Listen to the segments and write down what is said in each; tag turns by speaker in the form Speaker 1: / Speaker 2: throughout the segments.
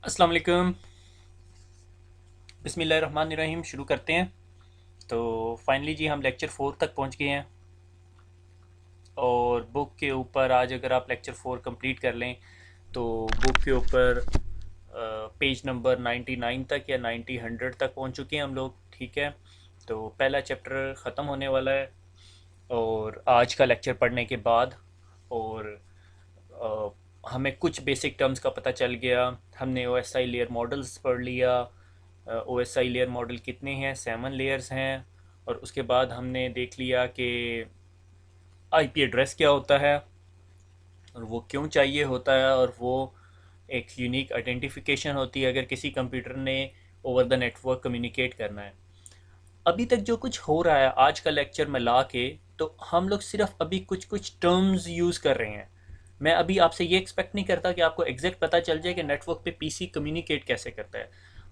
Speaker 1: अस्सलाम वालेकुम। बिस्मिल्लाहिर्रहमानिर्रहीम। शुरू करते हैं। तो फाइनली जी हम लेक्चर 4 तक पहुंच गए हैं और बुक के ऊपर आज अगर आप लेक्चर 4 कंप्लीट कर लें तो बुक के ऊपर पेज नंबर 99 तक या 100 तक पहुंच चुके हैं हम लोग। ठीक है, तो पहला चैप्टर ख़त्म होने वाला है और आज का लेक्चर पढ़ने के बाद और अ, हमें कुछ बेसिक टर्म्स का पता चल गया। हमने O S I layer models पढ़ लिया। O S I layer model कितने हैं, 7 लेयर्स हैं। और उसके बाद हमने देख लिया कि आईपी एड्रेस क्या होता है और वो क्यों चाहिए होता है, और वो एक यूनिक आइडेंटिफिकेशन होती है अगर किसी कंप्यूटर ने ओवर द नेटवर्क कम्युनिकेट करना है। अभी तक जो कुछ हो रहा है आज का लेक्चर में ला के, तो हम लोग सिर्फ अभी कुछ कुछ टर्म्स यूज़ कर रहे हैं। मैं अभी आपसे ये एक्सपेक्ट नहीं करता कि आपको एग्जैक्ट पता चल जाए कि नेटवर्क पे पीसी कम्युनिकेट कैसे करता है।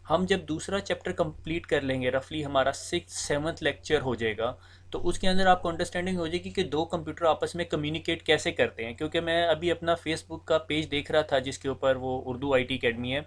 Speaker 1: हम जब दूसरा चैप्टर कंप्लीट कर लेंगे, रफली हमारा 6th 7th लेक्चर हो जाएगा, तो उसके अंदर आपको अंडरस्टैंडिंग हो जाएगी कि दो कंप्यूटर आपस में कम्युनिकेट कैसे करते हैं। क्योंकि मैं अभी अपना फेसबुक का पेज देख रहा था जिसके ऊपर वो उर्दू आईटी अकेडमी है,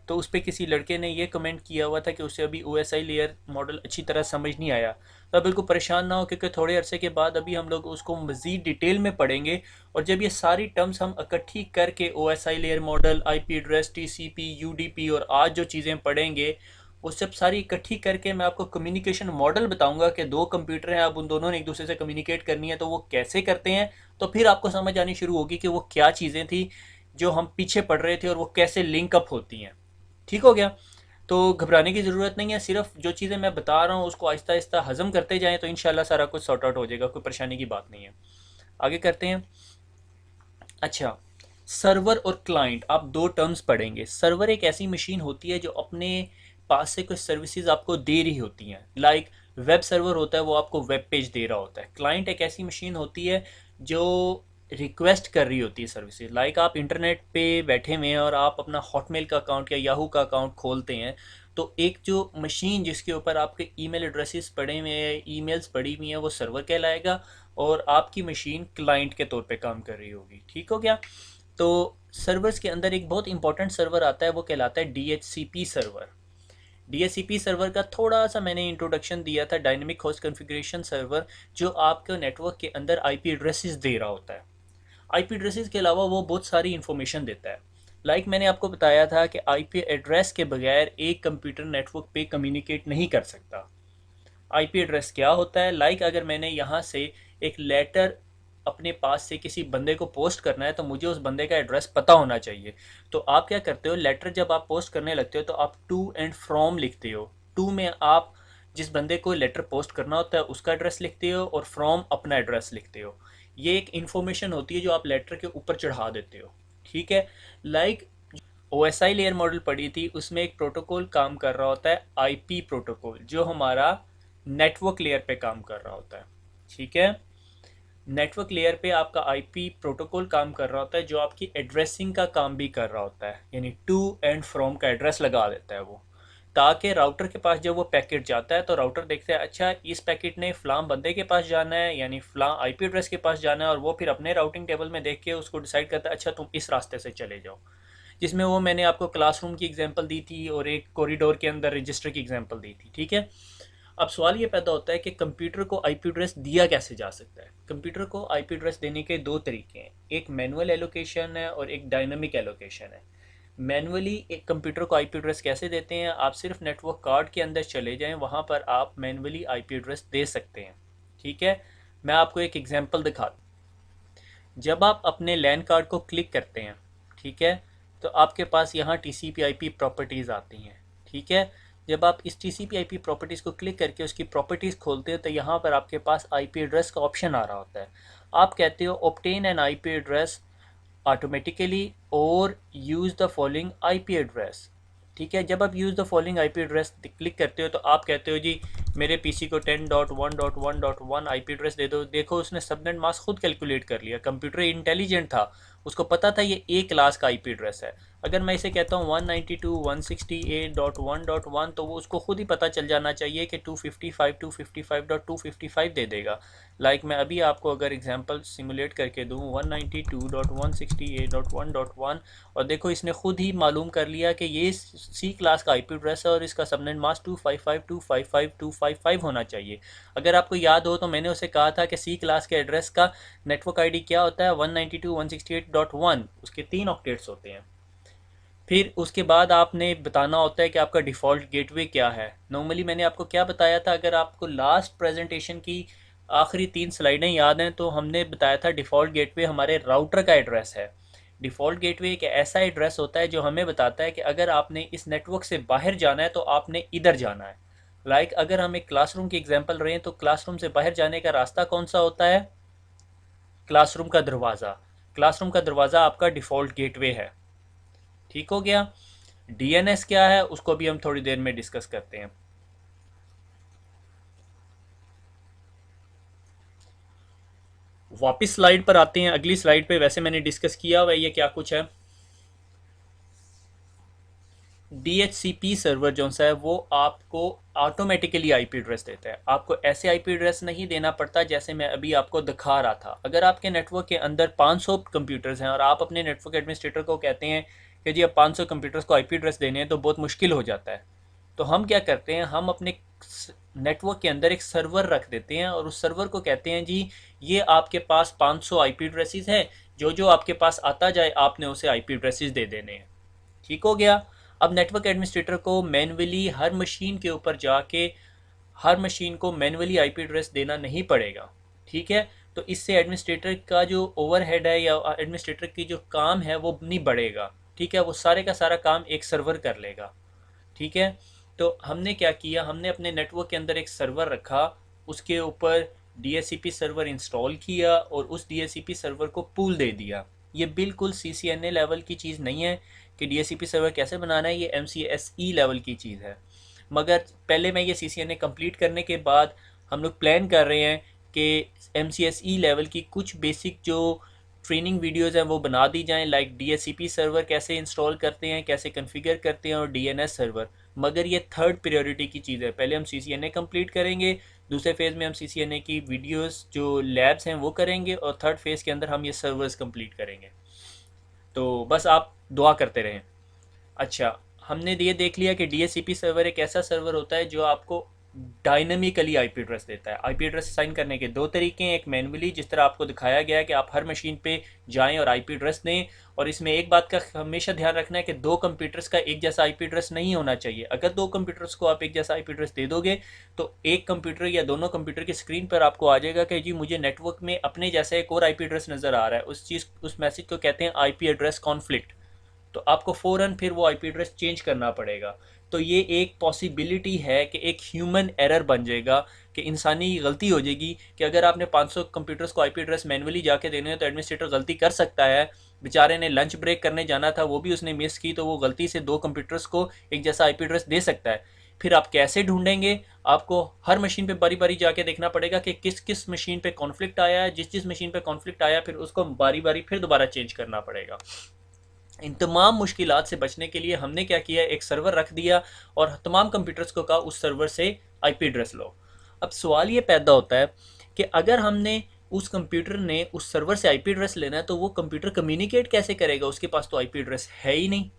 Speaker 1: तो उस पर किसी लड़के ने ये कमेंट किया हुआ था कि उसे अभी O S I layer model अच्छी तरह समझ नहीं आया। तो आप बिल्कुल परेशान ना हो, क्योंकि थोड़े अरसे के बाद अभी हम लोग उसको मज़ीद डिटेल में पढ़ेंगे। और जब ये सारी टर्म्स हम इकट्ठी करके O S I layer model, I P address, T C P, U D P और आज जो चीज़ें पढ़ेंगे वो सब सारी इकट्ठी करके मैं आपको कम्युनिकेशन मॉडल बताऊंगा कि दो कंप्यूटर हैं, अब उन दोनों ने एक दूसरे से कम्युनिकेट करनी है तो वो कैसे करते हैं। तो फिर आपको समझ आनी शुरू होगी कि वो क्या चीज़ें थी जो हम पीछे पढ़ रहे थे और वो कैसे लिंक अप होती हैं। ठीक हो गया। तो घबराने की ज़रूरत नहीं है, सिर्फ जो चीज़ें मैं बता रहा हूँ उसको आहिस्ता आहिस्ता हजम करते जाएं तो इंशाल्लाह सारा कुछ सॉर्ट आउट हो जाएगा, कोई परेशानी की बात नहीं है। आगे करते हैं। अच्छा, सर्वर और क्लाइंट आप दो टर्म्स पढ़ेंगे। सर्वर एक ऐसी मशीन होती है जो अपने पास से कुछ सर्विसेज आपको दे रही होती हैं, लाइक वेब सर्वर होता है, वो आपको वेब पेज दे रहा होता है। क्लाइंट एक ऐसी मशीन होती है जो रिक्वेस्ट कर रही होती है सर्विसेज, लाइक आप इंटरनेट पे बैठे हुए हैं और आप अपना हॉटमेल का अकाउंट या याहू का अकाउंट खोलते हैं, तो एक जो मशीन जिसके ऊपर आपके ईमेल एड्रेसेस पड़े हुए हैं, ईमेल्स पड़ी हुई हैं, वो सर्वर कहलाएगा और आपकी मशीन क्लाइंट के तौर पे काम कर रही होगी। ठीक हो गया। तो सर्वर्स के अंदर एक बहुत इंपॉर्टेंट सर्वर आता है, वो कहलाता है DHCP सर्वर। DHCP सर्वर का थोड़ा सा मैंने इंट्रोडक्शन दिया था, डायनेमिक होस्ट कॉन्फ़िगरेशन सर्वर, जो आपके नेटवर्क के अंदर आईपी एड्रेसेस दे रहा होता है। आईपी एड्रेसेस के अलावा वो बहुत सारी इंफॉर्मेशन देता है। लाइक मैंने आपको बताया था कि आईपी एड्रेस के बगैर एक कंप्यूटर नेटवर्क पे कम्युनिकेट नहीं कर सकता। आईपी एड्रेस क्या होता है, लाइक अगर मैंने यहाँ से एक लेटर अपने पास से किसी बंदे को पोस्ट करना है तो मुझे उस बंदे का एड्रेस पता होना चाहिए। तो आप क्या करते हो, लेटर जब आप पोस्ट करने लगते हो तो आप टू एंड फ्रॉम लिखते हो। टू में आप जिस बंदे को लेटर पोस्ट करना होता है उसका एड्रेस लिखते हो और फ्रॉम अपना एड्रेस लिखते हो। ये एक इंफॉर्मेशन होती है जो आप लेटर के ऊपर चढ़ा देते हो। ठीक है। Like O S I layer model पढ़ी थी, उसमें एक प्रोटोकॉल काम कर रहा होता है, आईपी प्रोटोकॉल, जो हमारा नेटवर्क लेयर पे काम कर रहा होता है। ठीक है। नेटवर्क लेयर पे आपका आईपी प्रोटोकॉल काम कर रहा होता है जो आपकी एड्रेसिंग का काम भी कर रहा होता है, यानी टू एंड फ्रॉम का एड्रेस लगा देता है वो, ताकि राउटर के पास जब वो पैकेट जाता है तो राउटर देखता है अच्छा इस पैकेट ने फ़लाँ बंदे के पास जाना है, यानी फ़लाँ आईपी एड्रेस के पास जाना है, और वो फिर अपने राउटिंग टेबल में देख के उसको डिसाइड करता है अच्छा तुम इस रास्ते से चले जाओ। जिसमें वो मैंने आपको क्लासरूम की एग्जांपल दी थी और एक कॉरिडोर के अंदर रजिस्टर की एग्जांपल दी थी। ठीक है। अब सवाल ये पैदा होता है कि कंप्यूटर को आईपी एड्रेस दिया कैसे जा सकता है। कंप्यूटर को आईपी एड्रेस देने के दो तरीके हैं, एक मैनुअल एलोकेशन है और एक डायनामिक एलोकेशन है। मैनुअली एक कंप्यूटर को आईपी एड्रेस कैसे देते हैं, आप सिर्फ नेटवर्क कार्ड के अंदर चले जाएं, वहाँ पर आप मैनुअली आईपी एड्रेस दे सकते हैं। ठीक है। मैं आपको एक एग्जांपल दिखाता हूँ। जब आप अपने लैन कार्ड को क्लिक करते हैं, ठीक है, तो आपके पास यहाँ टीसीपी आईपी प्रॉपर्टीज़ आती हैं। ठीक है। जब आप इस टीसीपी आईपी प्रॉपर्टीज़ को क्लिक करके उसकी प्रॉपर्टीज़ खोलते हो तो यहाँ पर आपके पास आईपी एड्रेस का ऑप्शन आ रहा होता है। आप कहते हो obtain an IP address automatically और use the following IP address. ठीक है। जब आप use the following IP address click करते हो तो आप कहते हो जी मेरे पीसी को 10.1.1.1 आईपी एड्रेस दे दो। देखो उसने सबनेट मास्क खुद कैलकुलेट कर लिया, कंप्यूटर इंटेलिजेंट था, उसको पता था ये ए क्लास का आईपी एड्रेस है। अगर मैं इसे कहता हूँ 192.168.1.1 तो वो उसको खुद ही पता चल जाना चाहिए कि 255.255.255 दे देगा। मैं अभी आपको अगर एग्जांपल सिमुलेट करके दूँ 192.168.1.1 और देखो इसने खुद ही मालूम कर लिया कि ये सी क्लास का आईपी एड्रेस है और इसका सबनेट मास्क 255.255.255 होना चाहिए। अगर आपको याद हो तो मैंने उसे कहा था कि सी क्लास के एड्रेस का नेटवर्क आईडी क्या होता है, 192.168.1, उसके 3 ऑक्टेट्स होते हैं। फिर उसके बाद आपने बताना होता है कि आपका डिफ़ॉल्ट गेटवे क्या है। नॉर्मली मैंने आपको क्या बताया था, अगर आपको लास्ट प्रेजेंटेशन की आखिरी 3 स्लाइडें याद हैं तो हमने बताया था डिफ़ॉल्ट गेटवे हमारे राउटर का एड्रेस है। डिफ़ॉल्ट गेटवे एक ऐसा एड्रेस होता है जो हमें बताता है कि अगर आपने इस नेटवर्क से बाहर जाना है तो आपने इधर जाना है। अगर हम एक क्लासरूम की एग्जांपल रहे हैं तो क्लासरूम से बाहर जाने का रास्ता कौन सा होता है? क्लासरूम का दरवाज़ा। क्लासरूम का दरवाज़ा आपका डिफ़ॉल्ट गेटवे है। ठीक हो गया। डीएनएस क्या है उसको भी हम थोड़ी देर में डिस्कस करते हैं। वापस स्लाइड पर आते हैं, अगली स्लाइड पे वैसे मैंने डिस्कस किया हुआ ये क्या कुछ है। DHCP सर्वर जो सा है वो आपको ऑटोमेटिकली आईपी एड्रेस देता है, आपको ऐसे आईपी एड्रेस नहीं देना पड़ता जैसे मैं अभी आपको दिखा रहा था। अगर आपके नेटवर्क के अंदर 500 कंप्यूटर्स हैं और आप अपने नेटवर्क एडमिनिस्ट्रेटर को कहते हैं कि जी अब 500 कंप्यूटर्स को आईपी एड्रेस देने हैं तो बहुत मुश्किल हो जाता है। तो हम क्या करते हैं, हम अपने नेटवर्क के अंदर एक सर्वर रख देते हैं और उस सर्वर को कहते हैं जी ये आपके पास 500 आईपी एड्रेसेस हैं, जो जो आपके पास आता जाए आपने उसे आईपी एड्रेसेस दे देने हैं। ठीक हो गया। अब नेटवर्क एडमिनिस्ट्रेटर को मैन्युअली हर मशीन के ऊपर जाके हर मशीन को मैन्युअली आईपी एड्रेस देना नहीं पड़ेगा। ठीक है, तो इससे एडमिनिस्ट्रेटर का जो ओवरहेड है या एडमिनिस्ट्रेटर की जो काम है वो नहीं बढ़ेगा। ठीक है, वो सारे का सारा काम एक सर्वर कर लेगा। ठीक है, तो हमने क्या किया, हमने अपने नेटवर्क के अंदर एक सर्वर रखा, उसके ऊपर DHCP सर्वर इंस्टॉल किया और उस DHCP सर्वर को पूल दे दिया। ये बिल्कुल CCNA लेवल की चीज़ नहीं है कि DHCP सर्वर कैसे बनाना है, ये MCSE लेवल की चीज़ है। मगर पहले मैं ये CCNA कंप्लीट करने के बाद हम लोग प्लान कर रहे हैं कि MCSE लेवल की कुछ बेसिक जो ट्रेनिंग वीडियोज़ हैं वो बना दी जाएँ, DHCP सर्वर कैसे इंस्टॉल करते हैं, कैसे कन्फिगर करते हैं और DNS सर्वर। मगर ये थर्ड प्रायोरिटी की चीज़ है, पहले हम CCNA कंप्लीट करेंगे, दूसरे फेज़ में हम CCNA की वीडियोस जो लैब्स हैं वो करेंगे और थर्ड फेज़ के अंदर हम ये सर्वर्स कंप्लीट करेंगे। तो बस आप दुआ करते रहें। अच्छा, हमने ये देख लिया कि DHCP सर्वर एक ऐसा सर्वर होता है जो आपको डायनामिकली आईपी एड्रेस देता है। आईपी एड्रेस असाइन करने के दो तरीके हैं, एक मैनुअली जिस तरह आपको दिखाया गया है कि आप हर मशीन पे जाएं और आईपी एड्रेस दें, और इसमें एक बात का हमेशा ध्यान रखना है कि दो कंप्यूटर्स का एक जैसा आईपी एड्रेस नहीं होना चाहिए। अगर दो कंप्यूटर्स को आप एक जैसा आईपी एड्रेस दे दोगे तो एक कंप्यूटर या दोनों कंप्यूटर की स्क्रीन पर आपको आ जाएगा कि जी मुझे नेटवर्क में अपने जैसा एक और आईपी एड्रेस नज़र आ रहा है। उस मैसेज को कहते हैं आईपी एड्रेस कॉन्फ्लिक्ट। तो आपको फ़ौरन फिर वो आईपी एड्रेस चेंज करना पड़ेगा। तो ये एक पॉसिबिलिटी है कि एक ह्यूमन एरर बन जाएगा, कि इंसानी गलती हो जाएगी कि अगर आपने 500 कंप्यूटर्स को आईपी एड्रेस मैनुअली जाके देने हैं तो एडमिनिस्ट्रेटर गलती कर सकता है। बेचारे ने लंच ब्रेक करने जाना था वो भी उसने मिस की, तो वो गलती से दो कंप्यूटर्स को एक जैसा आईपी एड्रेस दे सकता है। फिर आप कैसे ढूंढेंगे? आपको हर मशीन पे बारी बारी जाके देखना पड़ेगा कि किस किस मशीन पे कॉन्फ्लिक्ट आया है, जिस जिस मशीन पे कॉन्फ्लिक्ट आया फिर उसको बारी बारी फिर दोबारा चेंज करना पड़ेगा। इन तमाम मुश्किलात से बचने के लिए हमने क्या किया, एक सर्वर रख दिया और तमाम कंप्यूटर्स को कहा उस सर्वर से आईपी एड्रेस लो। अब सवाल ये पैदा होता है कि अगर हमने उस कंप्यूटर ने उस सर्वर से आईपी एड्रेस लेना है तो वो कंप्यूटर कम्युनिकेट कैसे करेगा, उसके पास तो आईपी एड्रेस है ही नहीं।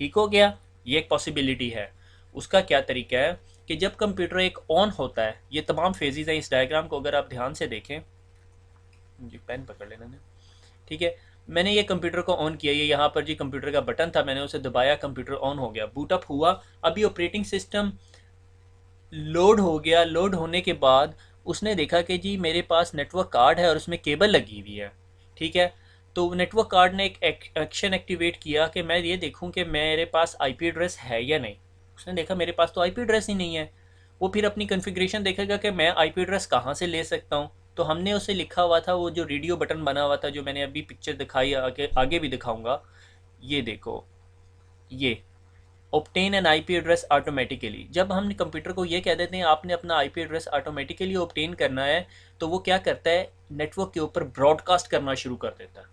Speaker 1: ठीक हो गया, ये एक पॉसिबिलिटी है। उसका क्या तरीका है कि जब कंप्यूटर एक ऑन होता है, ये तमाम फेजेस हैं इस डायग्राम को अगर आप ध्यान से देखें, जी पेन पकड़ लेना। ठीक है, मैंने ये कंप्यूटर को ऑन किया, ये यहाँ पर जी कंप्यूटर का बटन था, मैंने उसे दबाया, कंप्यूटर ऑन हो गया, बूटअप हुआ। अभी ऑपरेटिंग सिस्टम लोड हो गया। लोड होने के बाद उसने देखा कि जी मेरे पास नेटवर्क कार्ड है और उसमें केबल लगी हुई है। ठीक है, तो नेटवर्क कार्ड ने एक एक्शन एक्टिवेट किया कि मैं ये देखूं कि मेरे पास आईपी एड्रेस है या नहीं। उसने देखा मेरे पास तो आईपी एड्रेस ही नहीं है। वो फिर अपनी कॉन्फ़िगरेशन देखेगा कि मैं आईपी एड्रेस कहाँ से ले सकता हूँ। तो हमने उसे लिखा हुआ था, वो जो रेडियो बटन बना हुआ था जो मैंने अभी पिक्चर दिखाई, आगे आगे भी दिखाऊंगा। ये देखो, ये obtain an IP address automatically. जब हम कंप्यूटर को ये कह देते हैं आपने अपना आईपी एड्रेस ऑटोमेटिकली ऑब्टेन करना है तो वो क्या करता है, नेटवर्क के ऊपर ब्रॉडकास्ट करना शुरू कर देता है।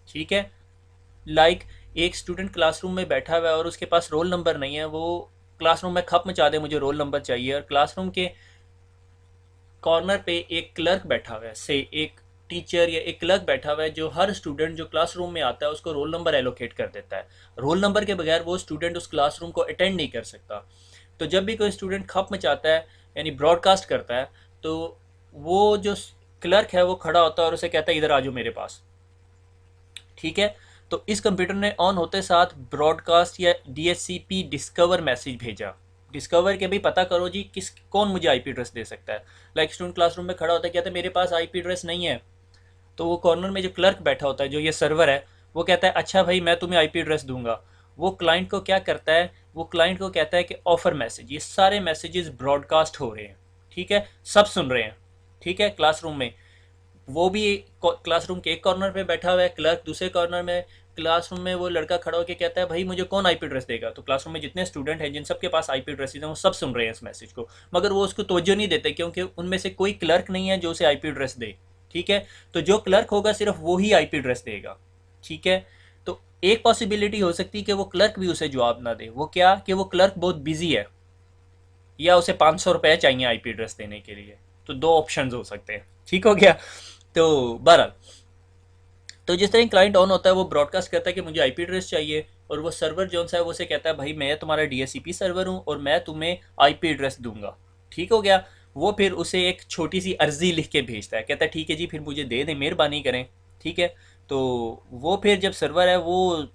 Speaker 1: ठीक है, लाइक एक स्टूडेंट क्लासरूम में बैठा हुआ है और उसके पास रोल नंबर नहीं है, वो क्लासरूम में खप मचा दे मुझे रोल नंबर चाहिए, और क्लासरूम के कॉर्नर पे एक क्लर्क बैठा हुआ है, से एक टीचर या एक क्लर्क बैठा हुआ है जो हर स्टूडेंट जो क्लासरूम में आता है उसको रोल नंबर एलोकेट कर देता है। रोल नंबर के बगैर वो स्टूडेंट उस क्लासरूम को अटेंड नहीं कर सकता। तो जब भी कोई स्टूडेंट खप मचाता है यानी ब्रॉडकास्ट करता है, तो वो जो क्लर्क है वो खड़ा होता है और उसे कहता है इधर आ जाओ मेरे पास। ठीक है, तो इस कंप्यूटर ने ऑन होते साथ ब्रॉडकास्ट या डीएचसीपी डिस्कवर मैसेज भेजा। डिस्कवर के भी पता करो जी किस कौन मुझे आईपी एड्रेस दे सकता है। लाइक स्टूडेंट क्लासरूम में खड़ा होता है, कहता है मेरे पास आईपी एड्रेस नहीं है, तो वो कॉर्नर में जो क्लर्क बैठा होता है जो ये सर्वर है वो कहता है अच्छा भाई मैं तुम्हें आईपी एड्रेस दूंगा। वो क्लाइंट को क्या करता है, वो क्लाइंट को कहता है कि ऑफर मैसेज, ये सारे मैसेजेस ब्रॉडकास्ट हो रहे हैं। ठीक है, सब सुन रहे हैं। ठीक है, क्लासरूम में वो भी क्लासरूम के एक कॉर्नर पे बैठा हुआ है, क्लर्क दूसरे कॉर्नर में। क्लासरूम में वो लड़का खड़ा होकर कहता है भाई मुझे कौन आईपी एड्रेस देगा। तो क्लासरूम में जितने स्टूडेंट हैं जिन सबके पास आईपी एड्रेस हैं वो सब सुन रहे हैं इस मैसेज को, मगर वो उसको तवज्जो नहीं देते क्योंकि उनमें से कोई क्लर्क नहीं है जो उसे आईपी एड्रेस दे। ठीक है, तो जो क्लर्क होगा सिर्फ वो ही आईपी एड्रेस देगा। ठीक है, तो एक पॉसिबिलिटी हो सकती है कि वो क्लर्क भी उसे जवाब ना दे। वो क्या कि वो क्लर्क बहुत बिजी है या उसे 500 रुपये चाहिए आईपी एड्रेस देने के लिए। तो दो ऑप्शंस हो सकते हैं। ठीक हो गया। तो बहरहाल, तो जिस तरह क्लाइंट ऑन होता है वो ब्रॉडकास्ट करता है कि मुझे आईपी एड्रेस चाहिए, और वो सर्वर जो सा है वो से कहता है भाई मैं तुम्हारा डीएचसीपी सर्वर हूँ और मैं तुम्हें आईपी एड्रेस दूंगा। ठीक हो गया। वो फिर उसे एक छोटी सी अर्जी लिख के भेजता है, कहता है ठीक है जी फिर मुझे दे दें, मेहरबानी करें। ठीक है, तो वो फिर जब सर्वर है वो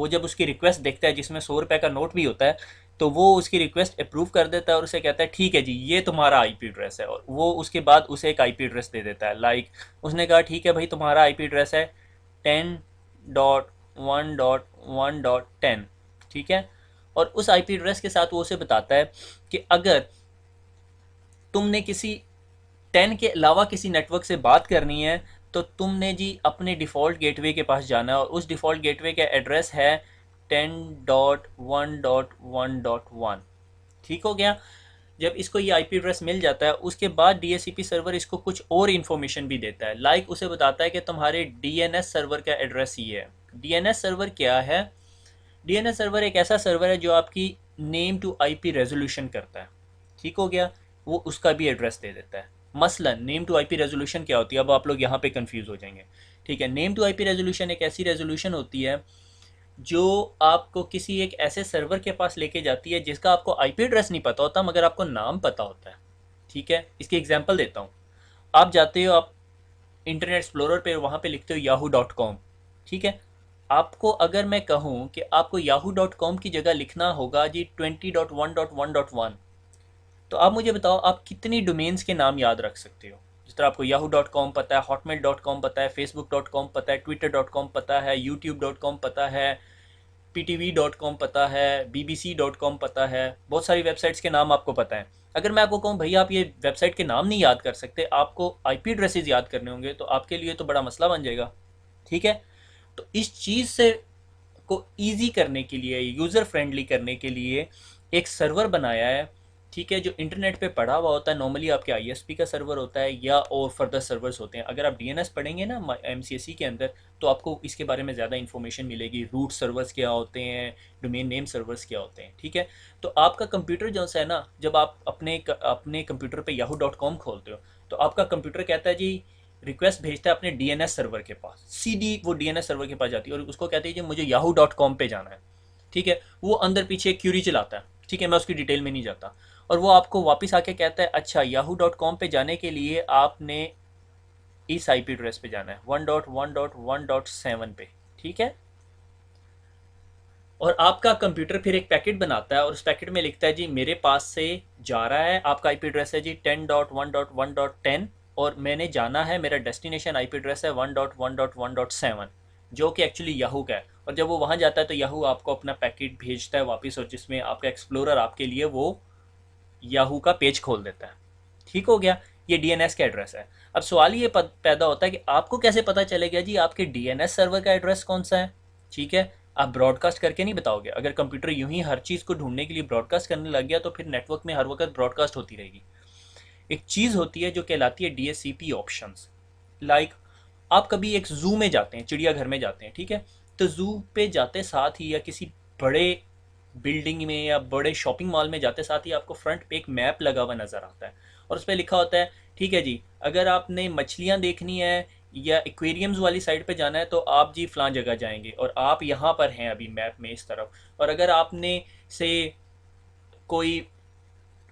Speaker 1: जब उसकी रिक्वेस्ट देखता है जिसमें 100 रुपये का नोट भी होता है, तो वो उसकी रिक्वेस्ट अप्रूव कर देता है और उसे कहता है ठीक है जी ये तुम्हारा आईपी एड्रेस है, और वो उसके बाद उसे एक आईपी एड्रेस दे देता है। लाइक उसने कहा ठीक है भाई तुम्हारा आईपी एड्रेस है 10.1.1.10। ठीक है, और उस आईपी एड्रेस के साथ वो उसे बताता है कि अगर तुमने किसी 10 के अलावा किसी नेटवर्क से बात करनी है तो तुमने जी अपने डिफ़ॉल्ट गेटवे के पास जाना है, और उस डिफ़ॉल्ट गेटवे का एड्रेस है 10.1.1.1। ठीक हो गया। जब इसको ये आईपी एड्रेस मिल जाता है उसके बाद डीएचसीपी सर्वर इसको कुछ और इन्फॉर्मेशन भी देता है। लाइक उसे बताता है कि तुम्हारे डीएनएस सर्वर का एड्रेस ये है। डीएनएस सर्वर क्या है? डीएनएस सर्वर एक ऐसा सर्वर है जो आपकी नेम टू आईपी रेजोल्यूशन करता है। ठीक हो गया, वो उसका भी एड्रेस दे देता है। मसलन नेम टू आईपी रेजोल्यूशन क्या होती है, अब आप लोग यहाँ पे कंफ्यूज हो जाएंगे। ठीक है, नेम टू आईपी रेजोल्यूशन एक ऐसी रेजोल्यूशन होती है जो आपको किसी एक ऐसे सर्वर के पास लेके जाती है जिसका आपको आईपी एड्रेस नहीं पता होता मगर आपको नाम पता होता है। ठीक है, इसकी एग्जांपल देता हूँ। आप जाते हो, आप इंटरनेट एक्सप्लोरर पे वहाँ पे लिखते हो yahoo.com। ठीक है, आपको अगर मैं कहूँ कि आपको yahoo.com की जगह लिखना होगा जी 20.1.1.1, तो आप मुझे बताओ आप कितनी डोमेन्स के नाम याद रख सकते हो। जिस तरह आपको yahoo.com पता है, hotmail.com पता है, facebook.com पता है, twitter.com पता है, youtube.com पता है, ptv.com पता है, bbc.com पता है, बहुत सारी वेबसाइट्स के नाम आपको पता है। अगर मैं आपको कहूँ भैया आप ये वेबसाइट के नाम नहीं याद कर सकते, आपको आईपी एड्रेसेस याद करने होंगे, तो आपके लिए तो बड़ा मसला बन जाएगा। ठीक है, तो इस चीज़ से को ईजी करने के लिए, यूज़र फ्रेंडली करने के लिए एक सर्वर बनाया है। ठीक है, जो इंटरनेट पे पड़ा हुआ होता है, नॉर्मली आपके आईएसपी का सर्वर होता है या और फर्दर सर्वर्स होते हैं। अगर आप डीएनएस पढ़ेंगे ना एमसीएसई के अंदर, तो आपको इसके बारे में ज़्यादा इन्फॉर्मेशन मिलेगी। रूट सर्वर्स क्या होते हैं, डोमेन नेम सर्वर्स क्या होते हैं। ठीक है, तो आपका कंप्यूटर जो है ना, जब आप अपने कंप्यूटर पे yahoo.com खोलते हो तो आपका कंप्यूटर कहता है जी, रिक्वेस्ट भेजता है अपने डीएनएस सर्वर के पास, सीधी वो डीएनएस सर्वर के पास जाती है और उसको कहते हैं जी मुझे yahoo.com पे जाना है। ठीक है, वो अंदर पीछे एक क्यूरी चलाता है। ठीक है, मैं उसकी डिटेल में नहीं जाता, और वो आपको वापस आके कहता है अच्छा yahoo.com पे जाने के लिए आपने इस आईपी एड्रेस पे जाना है 1.1.1.7 पे। ठीक है, और आपका कंप्यूटर फिर एक पैकेट बनाता है और उस पैकेट में लिखता है जी मेरे पास से जा रहा है, आपका आईपी एड्रेस है जी 10.1.1.10 और मैंने जाना है, मेरा डेस्टिनेशन आईपी एड्रेस है 1.1.1.7 जो कि एक्चुअली याहू का है। और जब वो वहाँ जाता है तो याहू आपको अपना पैकेट भेजता है वापस, और जिसमें आपका एक्सप्लोरर आपके लिए वो याहू का पेज खोल देता है। ठीक हो गया, ये डीएनएस का एड्रेस है। अब सवाल ये पैदा होता है कि आपको कैसे पता चलेगा जी आपके डीएनएस सर्वर का एड्रेस कौन सा है। ठीक है, आप ब्रॉडकास्ट करके नहीं बताओगे। अगर कंप्यूटर यूं ही हर चीज़ को ढूंढने के लिए ब्रॉडकास्ट करने लग गया तो फिर नेटवर्क में हर वक्त ब्रॉडकास्ट होती रहेगी। एक चीज़ होती है जो कहलाती है डीएचसीपी ऑप्शंस। लाइक आप कभी एक जू में जाते हैं, चिड़ियाघर में जाते हैं, ठीक है, तो ज़ू पे जाते साथ ही या किसी बड़े बिल्डिंग में या बड़े शॉपिंग मॉल में जाते साथ ही आपको फ्रंट पे एक मैप लगा हुआ नज़र आता है, और उस पर लिखा होता है ठीक है जी, अगर आपने मछलियाँ देखनी है या एक्वेरियम्स वाली साइड पे जाना है तो आप जी फ़लाँ जगह जाएंगे और आप यहाँ पर हैं अभी मैप में इस तरफ, और अगर आपने से कोई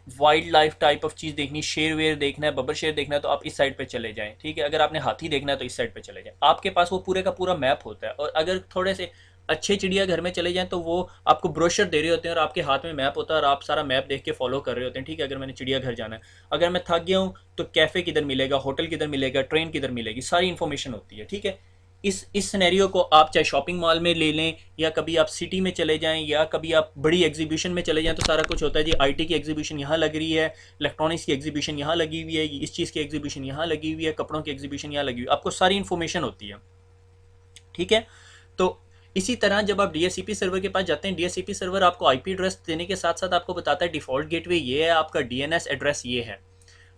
Speaker 1: वाइल्ड लाइफ टाइप ऑफ चीज़ देखनी, शेर वेर देखना है, बबर शेर देखना है तो आप इस साइड पे चले जाएं, ठीक है। अगर आपने हाथी देखना है तो इस साइड पे चले जाएं, आपके पास वो पूरे का पूरा मैप होता है। और अगर थोड़े से अच्छे चिड़ियाघर में चले जाएं तो वो आपको ब्रोशर दे रहे होते हैं और आपके हाथ में मैप होता है और आप सारा मैप देख के फॉलो कर रहे होते हैं, ठीक है। अगर मैंने चिड़ियाघर जाना है, अगर मैं थक गया हूँ तो कैफ़े किधर मिलेगा, होटल किधर मिलेगा, ट्रेन किधर मिलेगी, सारी इन्फॉर्मेशन होती है, ठीक है। इस सिनेरियो को आप चाहे शॉपिंग मॉल में ले लें या कभी आप सिटी में चले जाएं या कभी आप बड़ी एग्जीबिशन में चले जाएं तो सारा कुछ होता है जी। आईटी की एग्जीबिशन यहाँ लग रही है, इलेक्ट्रॉनिक्स की एग्जीबिशन यहाँ लगी हुई है, इस चीज़ की एग्जीबिशन यहाँ लगी हुई है, कपड़ों की एग्जीबिशन यहाँ लगी हुई है, आपको सारी इन्फॉर्मेशन होती है, ठीक है। तो इसी तरह जब आप डीएससीपी सर्वर के पास जाते हैं, डीएससीपी सर्वर आपको आईपी एड्रेस देने के साथ साथ आपको बताता है डिफ़ॉल्ट गेटवे ये है, आपका डीएनएस एड्रेस ये है।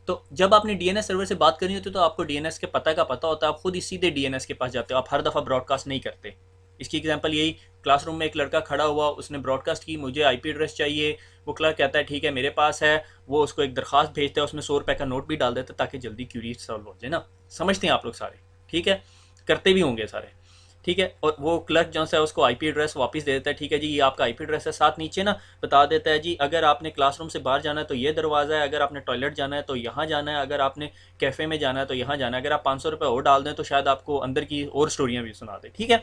Speaker 1: तो जब आपने डीएनएस सर्वर से बात करनी होती है तो आपको डीएनएस के पता का पता होता है, आप खुद ही सीधे डीएनएस के पास जाते हो, आप हर दफ़ा ब्रॉडकास्ट नहीं करते। इसकी एग्जांपल यही, क्लासरूम में एक लड़का खड़ा हुआ, उसने ब्रॉडकास्ट की मुझे आईपी एड्रेस चाहिए, वो क्लर्क कहता है ठीक है मेरे पास है, वो उसको एक दरखास्त भेजता है, उसमें 100 रुपये का नोट भी डाल देता है ताकि जल्दी क्यूरी सॉल्व हो जाए ना। समझते हैं आप लोग सारे, ठीक है, करते भी होंगे सारे, ठीक है। और वो क्लर्क जो है उसको आईपी एड्रेस वापस दे देता है, ठीक है जी ये आपका आईपी एड्रेस है। साथ नीचे ना बता देता है जी अगर आपने क्लासरूम से बाहर जाना है तो ये दरवाज़ा है, अगर आपने टॉयलेट जाना है तो यहाँ जाना है, अगर आपने कैफ़े में जाना है तो यहाँ जाना है। अगर आप 500 रुपये और डाल दें तो शायद आपको अंदर की और स्टोरियाँ भी सुना दे, ठीक है।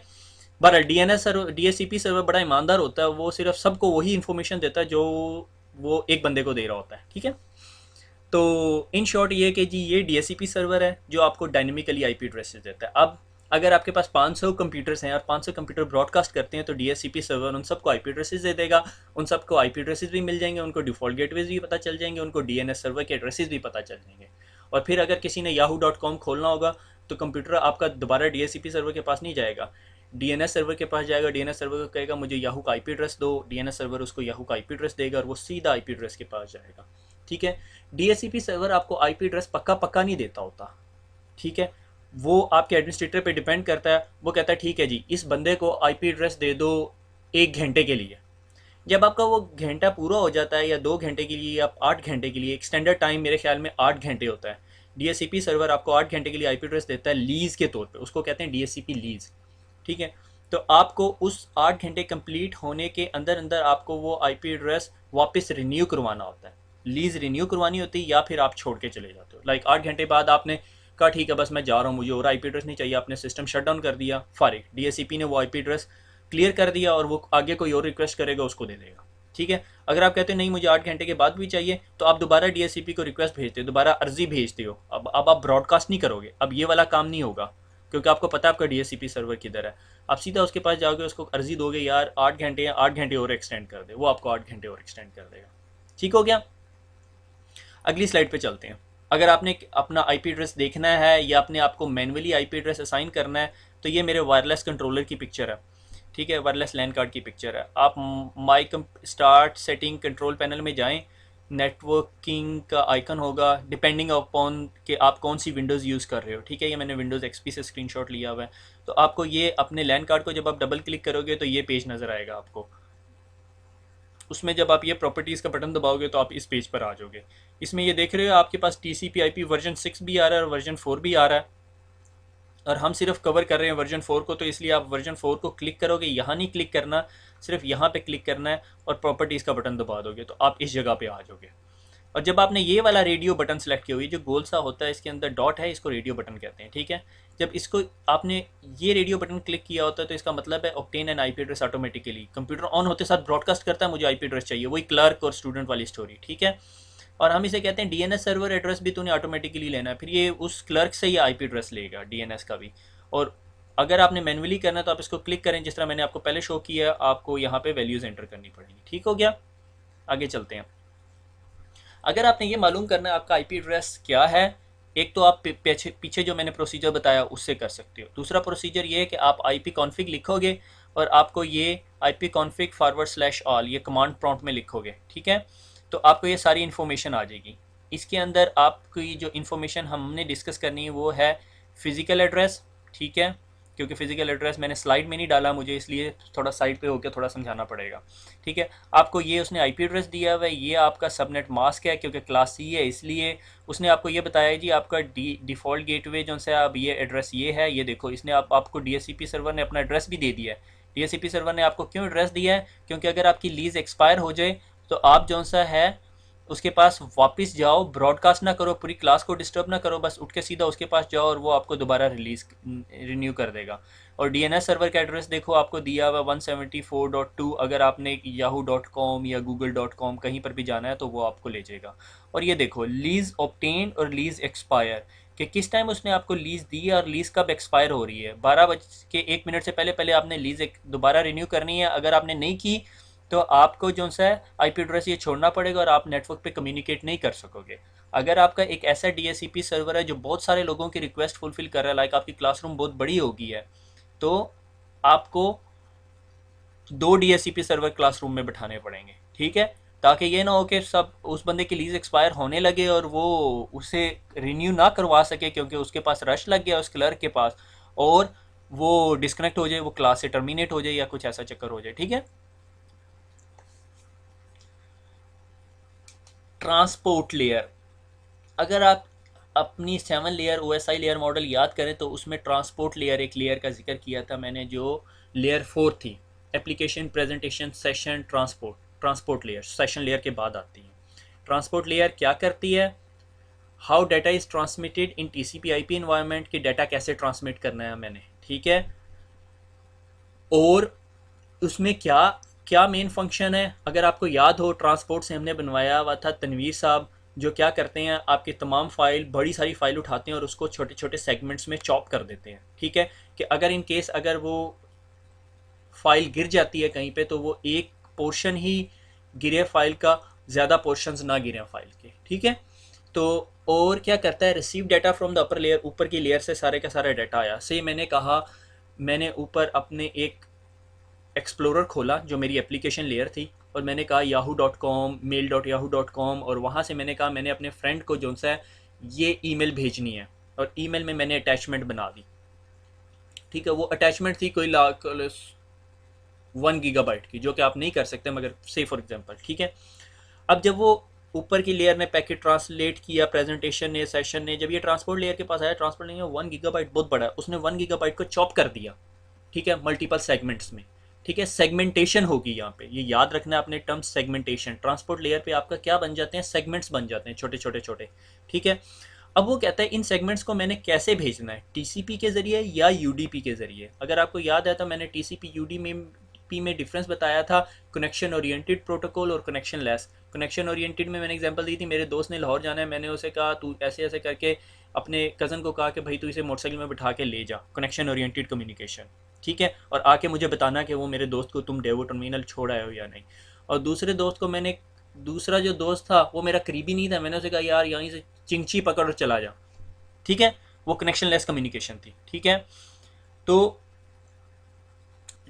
Speaker 1: बहरहाल डीएनएस सर्वर, डीएससीपी सर्वर बड़ा ईमानदार होता है, वो सिर्फ सबको वही इन्फॉर्मेशन देता है जो वो एक बंदे को दे रहा होता है, ठीक है। तो इन शॉर्ट ये कि जी ये डीएससीपी सर्वर है जो आपको डायनेमिकली आईपी एड्रेसेस देता है। अब अगर आपके पास 500 कंप्यूटर्स हैं और 500 कंप्यूटर ब्रॉडकास्ट करते हैं तो डीएससीपी सर्वर उन सबको आईपी एड्रेसेस दे देगा, उन सबको आईपी एड्रेसेस भी मिल जाएंगे, उनको डिफ़ॉल्ट गेटवेज भी पता चल जाएंगे, उनको डीएनएस सर्वर के एड्रेसेस भी पता चल जाएंगे। और फिर अगर किसी ने yahoo.com खोलना होगा तो कंप्यूटर आपका दोबारा डीएससीपी सर्वर के पास नहीं जाएगा, डीएनएस सर्वर के पास जाएगा। डीएनएस सर्वर को कहेगा मुझे याहू का आईपी एड्रेस दो, डीएनएस सर्वर उसको याहू का आईपी एड्रेस देगा और वो सीधा आईपी एड्रेस के पास जाएगा, ठीक है। डीएससीपी सर्वर आपको आईपी एड्रेस पक्का पक्का नहीं देता होता, ठीक है। वो आपके एडमिनिस्ट्रेटर पे डिपेंड करता है, वो कहता है ठीक है जी इस बंदे को आईपी एड्रेस दे दो 1 घंटे के लिए। जब आपका वो घंटा पूरा हो जाता है या 2 घंटे के लिए या 8 घंटे के लिए, एक स्टैंडर्ड टाइम मेरे ख्याल में 8 घंटे होता है, डीएससीपी सर्वर आपको 8 घंटे के लिए आईपी एड्रेस देता है लीज़ के तौर पे, उसको कहते हैं डीएससीपी लीज़, ठीक है। तो आपको उस 8 घंटे कंप्लीट होने के अंदर अंदर आपको वो आईपी एड्रेस वापस रिन्यू करवाना होता है, लीज़ रिन्यू करवानी होती है, या फिर आप छोड़ के चले जाते हो। लाइक 8 घंटे बाद आपने कहा ठीक है बस मैं जा रहा हूँ, मुझे और आईपी एड्रेस नहीं चाहिए, आपने सिस्टम शट डाउन कर दिया, फारिग, डीएससीपी ने वो आईपी एड्रेस क्लियर कर दिया और वो आगे कोई और रिक्वेस्ट करेगा उसको दे देगा, ठीक है। अगर आप कहते हो नहीं मुझे 8 घंटे के बाद भी चाहिए तो आप दोबारा डीएससीपी को रिक्वेस्ट भेजते हो, दोबारा अर्जी भेजते हो। अब आप ब्रॉडकास्ट नहीं करोगे, अब ये वाला काम नहीं होगा क्योंकि आपको पता है आपका डीएससीपी सर्वर किधर है। आप सीधा उसके पास जाओगे, उसको अर्जी दोगे यार 8 घंटे या 8 घंटे और एक्सटेंड कर दे, वो आपको 8 घंटे और एक्सटेंड कर देगा, ठीक हो गया। अगली स्लाइड पे चलते हैं। अगर आपने अपना आईपी एड्रेस देखना है या अपने आपको मैनुअली आईपी एड्रेस असाइन करना है तो ये मेरे वायरलेस कंट्रोलर की पिक्चर है, ठीक है, वायरलेस लैन कार्ड की पिक्चर है। आप माई स्टार्ट सेटिंग कंट्रोल पैनल में जाएं, नेटवर्किंग का आइकन होगा, डिपेंडिंग अपॉन कि आप कौन सी विंडोज़ यूज़ कर रहे हो, ठीक है। ये मैंने विंडोज़ एक्सपी से स्क्रीनशॉट लिया हुआ है। तो आपको ये अपने लैन कार्ड को जब आप डबल क्लिक करोगे तो ये पेज नज़र आएगा आपको, उसमें जब आप ये प्रॉपर्टीज़ का बटन दबाओगे तो आप इस पेज पर आ जाओगे। इसमें ये देख रहे हो आपके पास TCP/IP वर्जन 6 भी आ रहा है और वर्जन 4 भी आ रहा है, और हम सिर्फ कवर कर रहे हैं वर्जन 4 को, तो इसलिए आप वर्जन 4 को क्लिक करोगे, यहाँ नहीं क्लिक करना, सिर्फ यहाँ पे क्लिक करना है और प्रॉपर्टीज़ का बटन दबा दोगे तो आप इस जगह पे आ जाओगे। और जब आपने ये वाला रेडियो बटन सेलेक्ट किया हुआ है जो गोल सा होता है इसके अंदर डॉट है, इसको रेडियो बटन कहते हैं, ठीक है। जब इसको आपने ये रेडियो बटन क्लिक किया होता है तो इसका मतलब है obtain an IP address automatically, computer on होते साथ ब्रॉडकास्ट करता है मुझे आईपी एड्रेस चाहिए, वही क्लर्क और स्टूडेंट वाली स्टोरी, ठीक है। और हम इसे कहते हैं डीएनएस सर्वर एड्रेस भी तूने ऑटोमेटिकली लेना है, फिर ये उस क्लर्क से ये आईपी एड्रेस लेगा डीएनएस का भी। और अगर आपने मैनुअली करना है तो आप इसको क्लिक करें, जिस तरह मैंने आपको पहले शो किया, आपको यहाँ पे वैल्यूज़ एंटर करनी पड़ेगी, ठीक हो गया। आगे चलते हैं। अगर आपने ये मालूम करना है आपका आईपी एड्रेस क्या है, एक तो आप पीछे जो मैंने प्रोसीजर बताया उससे कर सकते हो। दूसरा प्रोसीजर ये है कि आप IP कॉन्फ़िग लिखोगे और आपको ये IP कॉन्फ़िग /all ये कमांड प्रॉम्प्ट में लिखोगे, ठीक है। तो आपको ये सारी इन्फॉर्मेशन आ जाएगी। इसके अंदर आपकी जो इन्फॉर्मेशन हमने डिस्कस करनी है वो है फ़िज़िकल एड्रेस, ठीक है, क्योंकि फिजिकल एड्रेस मैंने स्लाइड में नहीं डाला, मुझे इसलिए थोड़ा साइड पे होकर थोड़ा समझाना पड़ेगा। ठीक है, आपको ये उसने आईपी एड्रेस दिया हुआ है, ये आपका सबनेट मास्क है क्योंकि क्लास सी है, इसलिए उसने आपको ये बताया जी आपका डिफ़ॉल्ट गेटवे जो से आप ये एड्रेस ये है, ये देखो इसने आपको डीएचसीपी सर्वर ने अपना एड्रेस भी दे दिया है। डीएचसीपी सर्वर ने आपको क्यों एड्रेस दिया है, क्योंकि अगर आपकी लीज एक्सपायर हो जाए तो आप जो सा है उसके पास वापस जाओ, ब्रॉडकास्ट ना करो, पूरी क्लास को डिस्टर्ब ना करो, बस उठ के सीधा उसके पास जाओ और वो आपको दोबारा रिन्यू कर देगा। और डीएनएस सर्वर का एड्रेस देखो आपको दिया हुआ 174.2, अगर आपने yahoo.com या google.com कहीं पर भी जाना है तो वो आपको ले जाएगा। और ये देखो लीज ऑब्टेन और लीज एक्सपायर, कि किस टाइम उसने आपको लीज दी है और लीज कब एक्सपायर हो रही है। 12 बज के 1 मिनट से पहले पहले आपने लीज दोबारा रिन्यू करनी है। अगर आपने नहीं की तो आपको जो सा है आईपी एड्रेस ये छोड़ना पड़ेगा और आप नेटवर्क पे कम्युनिकेट नहीं कर सकोगे। अगर आपका एक ऐसा डीएचसीपी सर्वर है जो बहुत सारे लोगों की रिक्वेस्ट फुलफिल कर रहा है, लाइक आपकी क्लासरूम बहुत बड़ी होगी है, तो आपको 2 डीएचसीपी सर्वर क्लासरूम में बिठाने पड़ेंगे। ठीक है, ताकि ये ना हो कि सब उस बंदे की लीज एक्सपायर होने लगे और वो उसे रिन्यू ना करवा सके क्योंकि उसके पास रश लग गया उस क्लर्क के पास, और वो डिस्कनेक्ट हो जाए, वो क्लास से टर्मिनेट हो जाए या कुछ ऐसा चक्कर हो जाए। ठीक है, ट्रांसपोर्ट लेयर, अगर आप अपनी 7 लेयर ओएसआई लेयर मॉडल याद करें तो उसमें ट्रांसपोर्ट लेयर एक लेयर का जिक्र किया था मैंने, जो लेयर 4 थी, application presentation session transport. Transport layer session layer के बाद आती है। ट्रांसपोर्ट लेयर क्या करती है, how data is transmitted in TCP IP environment, की डाटा कैसे ट्रांसमिट करना है मैंने। ठीक है, और उसमें क्या क्या मेन फंक्शन है। अगर आपको याद हो, ट्रांसपोर्ट से हमने बनवाया हुआ था तनवीर साहब, जो क्या करते हैं आपकी तमाम फाइल, बड़ी सारी फाइल उठाते हैं और उसको छोटे छोटे सेगमेंट्स में चॉप कर देते हैं। ठीक है, कि अगर इन केस अगर वो फाइल गिर जाती है कहीं पे तो वो एक पोर्शन ही गिरे फाइल का, ज़्यादा पोर्शंस ना गिरे फाइल के। ठीक है, तो और क्या करता है, receive data from the upper layer, ऊपर की लेयर से सारे का सारा डाटा आया। से मैंने कहा, मैंने ऊपर अपने एक एक्सप्लोरर खोला जो मेरी एप्लीकेशन लेयर थी, और मैंने कहा yahoo.com mail.yahoo.com, और वहाँ से मैंने कहा मैंने अपने फ्रेंड को जो सा है ये ईमेल भेजनी है, और ईमेल में मैंने अटैचमेंट बना दी। ठीक है, वो अटैचमेंट थी कोई 1 गीगाबाइट की, जो कि आप नहीं कर सकते मगर से फॉर एग्जांपल। ठीक है, अब जब वो ऊपर की लेयर ने पैकेट ट्रांसलेट किया, प्रेजेंटेशन ने, सेशन ने, जब ये ट्रांसपोर्ट लेयर के पास आया, ट्रांसपोर्ट लेयर 1 गीगाबाइट बहुत बड़ा है, उसने 1 गीगाबाइट को चॉप कर दिया। ठीक है, मल्टीपल सेगमेंट्स में। ठीक है, सेगमेंटेशन होगी यहाँ पे, ये याद रखना है अपने टर्म, सेगमेंटेशन। ट्रांसपोर्ट लेयर पे आपका क्या बन जाते हैं, सेगमेंट्स बन जाते हैं छोटे छोटे छोटे। ठीक है, अब वो कहता है इन सेगमेंट्स को मैंने कैसे भेजना है, टीसीपी के जरिए या यूडीपी के जरिए। अगर आपको याद है तो मैंने टीसीपी यूडीपी में डिफरेंस बताया था, कनेक्शन ओरिएंटेड प्रोटोकॉल और कनेक्शन लेस। कनेक्शन ओरिएंटेड में मैंने एग्जांपल दी थी, मेरे दोस्त ने लाहौर जाना है, मैंने उसे कहा तू ऐसे ऐसे करके अपने कज़न को कहा कि भाई तू इसे मोटरसाइकिल में बिठा के ले जा, कनेक्शन ओरिएंटेड कम्युनिकेशन। ठीक है, और आके मुझे बताना कि वो मेरे दोस्त को तुम डेवो टर्मिनल छोड़ आए हो या नहीं। और दूसरे दोस्त को मैंने, दूसरा जो दोस्त था वो मेरा करीबी नहीं था, मैंने उसे कहा यार यहीं से चिंची पकड़ और चला जा। ठीक है, वो कनेक्शन लेस कम्युनिकेशन थी। ठीक है, तो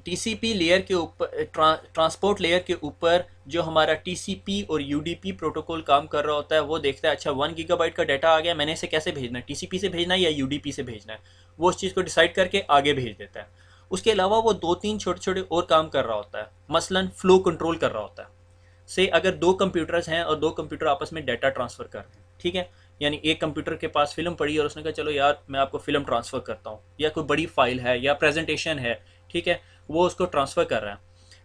Speaker 1: टीसीपी लेयर के ऊपर, ट्रांसपोर्ट लेयर के ऊपर जो हमारा टीसीपी और यूडीपी प्रोटोकॉल काम कर रहा होता है, वो देखता है अच्छा 1 गीगाबाइट का डाटा आ गया, मैंने इसे कैसे भेजना है, टीसीपी से भेजना है या यूडीपी से भेजना है, वो उस चीज़ को डिसाइड करके आगे भेज देता है। उसके अलावा वो 2-3 छोटे छोटे और काम कर रहा होता है, मसलन फ्लो कंट्रोल कर रहा होता है। से अगर 2 कंप्यूटर्स हैं और 2 कंप्यूटर आपस में डाटा ट्रांसफ़र कर रहे हैं, ठीक है, यानी एक कंप्यूटर के पास फिल्म पड़ी है और उसने कहा चलो यार मैं आपको फिल्म ट्रांसफ़र करता हूँ, या कोई बड़ी फाइल है या प्रेजेंटेशन है, ठीक है, वो उसको ट्रांसफ़र कर रहा है।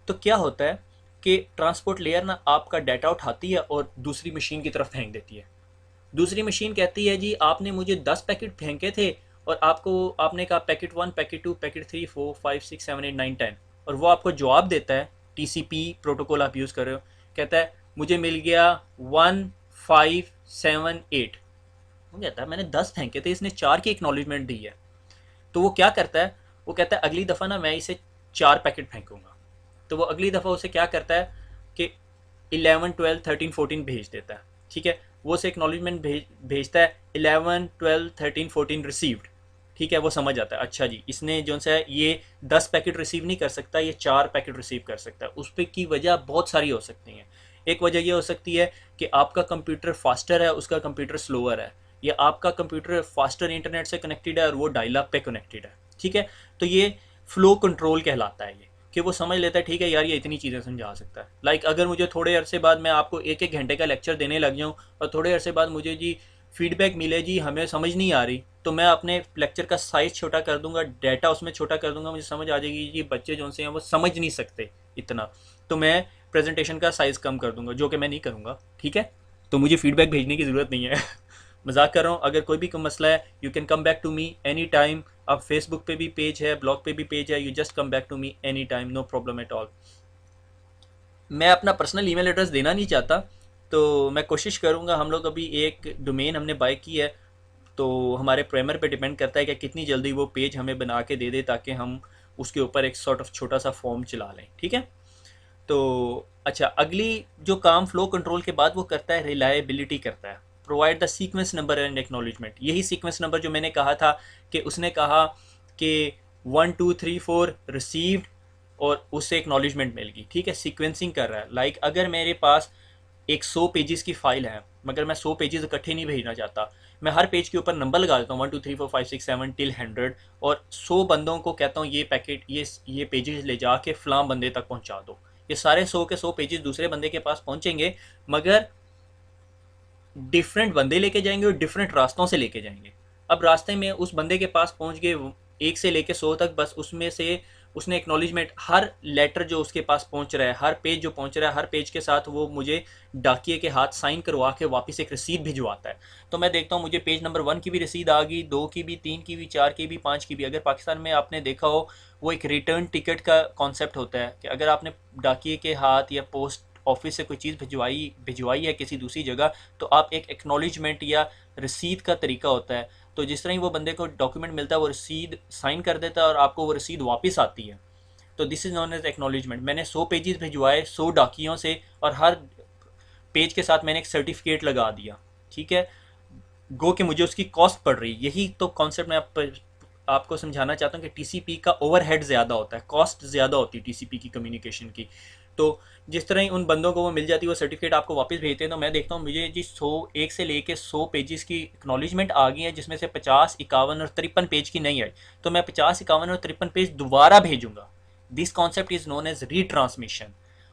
Speaker 1: तो क्या होता है कि ट्रांसपोर्ट लेयर ना आपका डाटा उठाती है और दूसरी मशीन की तरफ फेंक देती है। दूसरी मशीन कहती है जी आपने मुझे 10 पैकेट फेंके थे और आपने कहा पैकेट 1, पैकेट 2, पैकेट 3, 4, 5, 6, 7, 8, 9, 10, और वो आपको जवाब देता है, टीसीपी प्रोटोकॉल आप यूज़ कर रहे हो, कहता है मुझे मिल गया 1, 5, 7, 8। वो कहता है मैंने 10 फेंके थे, इसने 4 की एक्नॉलेजमेंट दी है। तो वो क्या करता है, वो कहता है अगली दफ़ा ना मैं इसे 4 पैकेट फेंकूंगा। तो वो अगली दफ़ा उसे क्या करता है कि 11, 12, 13, 14 भेज देता है। ठीक है, वो उसे एक्नॉलेजमेंट भेजता है 11, 12, 13, 14 रिसीव्ड। ठीक है, वो समझ आता है अच्छा जी इसने जो सा ये 10 पैकेट रिसीव नहीं कर सकता, ये 4 पैकेट रिसीव कर सकता है। उस पर की वजह बहुत सारी हो सकती हैं। एक वजह ये हो सकती है कि आपका कंप्यूटर फास्टर है, उसका कंप्यूटर स्लोअर है, या आपका कंप्यूटर फास्टर इंटरनेट से कनेक्टेड है और वो डायल अप पे कनेक्टेड है। ठीक है। तो ये फ्लो कंट्रोल कहलाता है, ये कि वो समझ लेता है ठीक है यार ये इतनी चीज़ें समझा सकता है। लाइक अगर मुझे थोड़े अरसे बाद मैं आपको एक एक घंटे का लेक्चर देने लग जाऊँ और थोड़े अरसे बाद मुझे जी फीडबैक मिले जी हमें समझ नहीं आ रही, तो मैं अपने लेक्चर का साइज़ छोटा कर दूंगा, डाटा उसमें छोटा कर दूंगा, मुझे समझ आ जाएगी जी बच्चे जो से हैं वो समझ नहीं सकते इतना, तो मैं प्रेजेंटेशन का साइज़ कम कर दूंगा, जो कि मैं नहीं करूँगा। ठीक है, तो मुझे फीडबैक भेजने की ज़रूरत नहीं है। मजाक कर रहा हूँ। अगर कोई भी मसला है you can come back to me any time. अब फेसबुक पे भी पेज है, ब्लॉग पे भी पेज है, you just come back to me any time, no problem at all. मैं अपना पर्सनल ईमेल एड्रेस देना नहीं चाहता, तो मैं कोशिश करूँगा। हम लोग अभी एक डोमेन हमने बाय की है, तो हमारे प्राइमर पे डिपेंड करता है कि कितनी जल्दी वो पेज हमें बना के दे दे, ताकि हम उसके ऊपर एक सॉर्ट ऑफ छोटा सा फॉर्म चला लें। ठीक है, तो अच्छा, अगली जो काम फ्लो कंट्रोल के बाद वो करता है, रिलायबिलिटी करता है। Provide the sequence number and acknowledgement. यही सीक्वेंस नंबर जो मैंने कहा था कि उसने कहा कि 1 2 3 4 रिसीव्ड और उससे एक्नॉलेजमेंट मिल गई। ठीक है, सीक्वेंसिंग कर रहा है। लाइक अगर मेरे पास एक 100 पेजेस की फाइल है, मगर मैं 100 पेजेस इकट्ठे नहीं भेजना चाहता, मैं हर पेज के ऊपर नंबर लगा देता हूँ 1 2 3 4 5 6 7 टिल 100, और 100 बंदों को कहता हूँ ये पैकेट ये पेजेस ले जाके फ़लाँ बंदे तक पहुँचा दो। ये सारे 100 के 100 पेजेस दूसरे बंदे के पास पहुँचेंगे, मगर डिफरेंट बंदे लेके जाएंगे और डिफरेंट रास्तों से लेके जाएंगे। अब रास्ते में उस बंदे के पास पहुंच गए 1 से लेके 100 तक, बस उसमें से उसने एक्नॉलेजमेंट, हर लेटर जो उसके पास पहुंच रहा है, हर पेज जो पहुंच रहा है, हर पेज के साथ वो मुझे डाकिए के हाथ साइन करवा के वापस एक रसीद भिजवाता है। तो मैं देखता हूँ मुझे पेज नंबर 1 की भी रसीद आ गई, 2 की भी, 3 की भी, 4 की भी, 5 की भी। अगर पाकिस्तान में आपने देखा हो, वो एक रिटर्न टिकट का कॉन्सेप्ट होता है कि अगर आपने डाकिए के हाथ या पोस्ट ऑफिस से कोई चीज़ भिजवाई है किसी दूसरी जगह, तो आप एक एक्नॉलेजमेंट या रसीद का तरीका होता है, तो जिस तरह ही वो बंदे को डॉक्यूमेंट मिलता है वो रसीद साइन कर देता है और आपको वो रसीद वापस आती है। तो this is known as acknowledgement. मैंने 100 पेजेस भिजवाए 100 डाकियों से, और हर पेज के साथ मैंने एक सर्टिफिकेट लगा दिया। ठीक है, गो कि मुझे उसकी कॉस्ट पड़ रही। यही तो कॉन्सेप्ट मैं आपको समझाना चाहता हूँ कि टीसीपी का ओवरहेड ज़्यादा होता है, कॉस्ट ज़्यादा होती है टीसीपी की कम्युनिकेशन की। तो जिस तरह ही उन बंदों को वो मिल जाती है, वो सर्टिफिकेट आपको वापस भेजते हैं, तो मैं देखता हूँ मुझे जी 1 से लेके 100 पेजेस की एक्नॉलेजमेंट आ गई है, जिसमें से 50 51 और 53 पेज की नहीं आई। तो मैं 50 51 और 53 पेज दोबारा भेजूंगा। This concept is known as retransmission.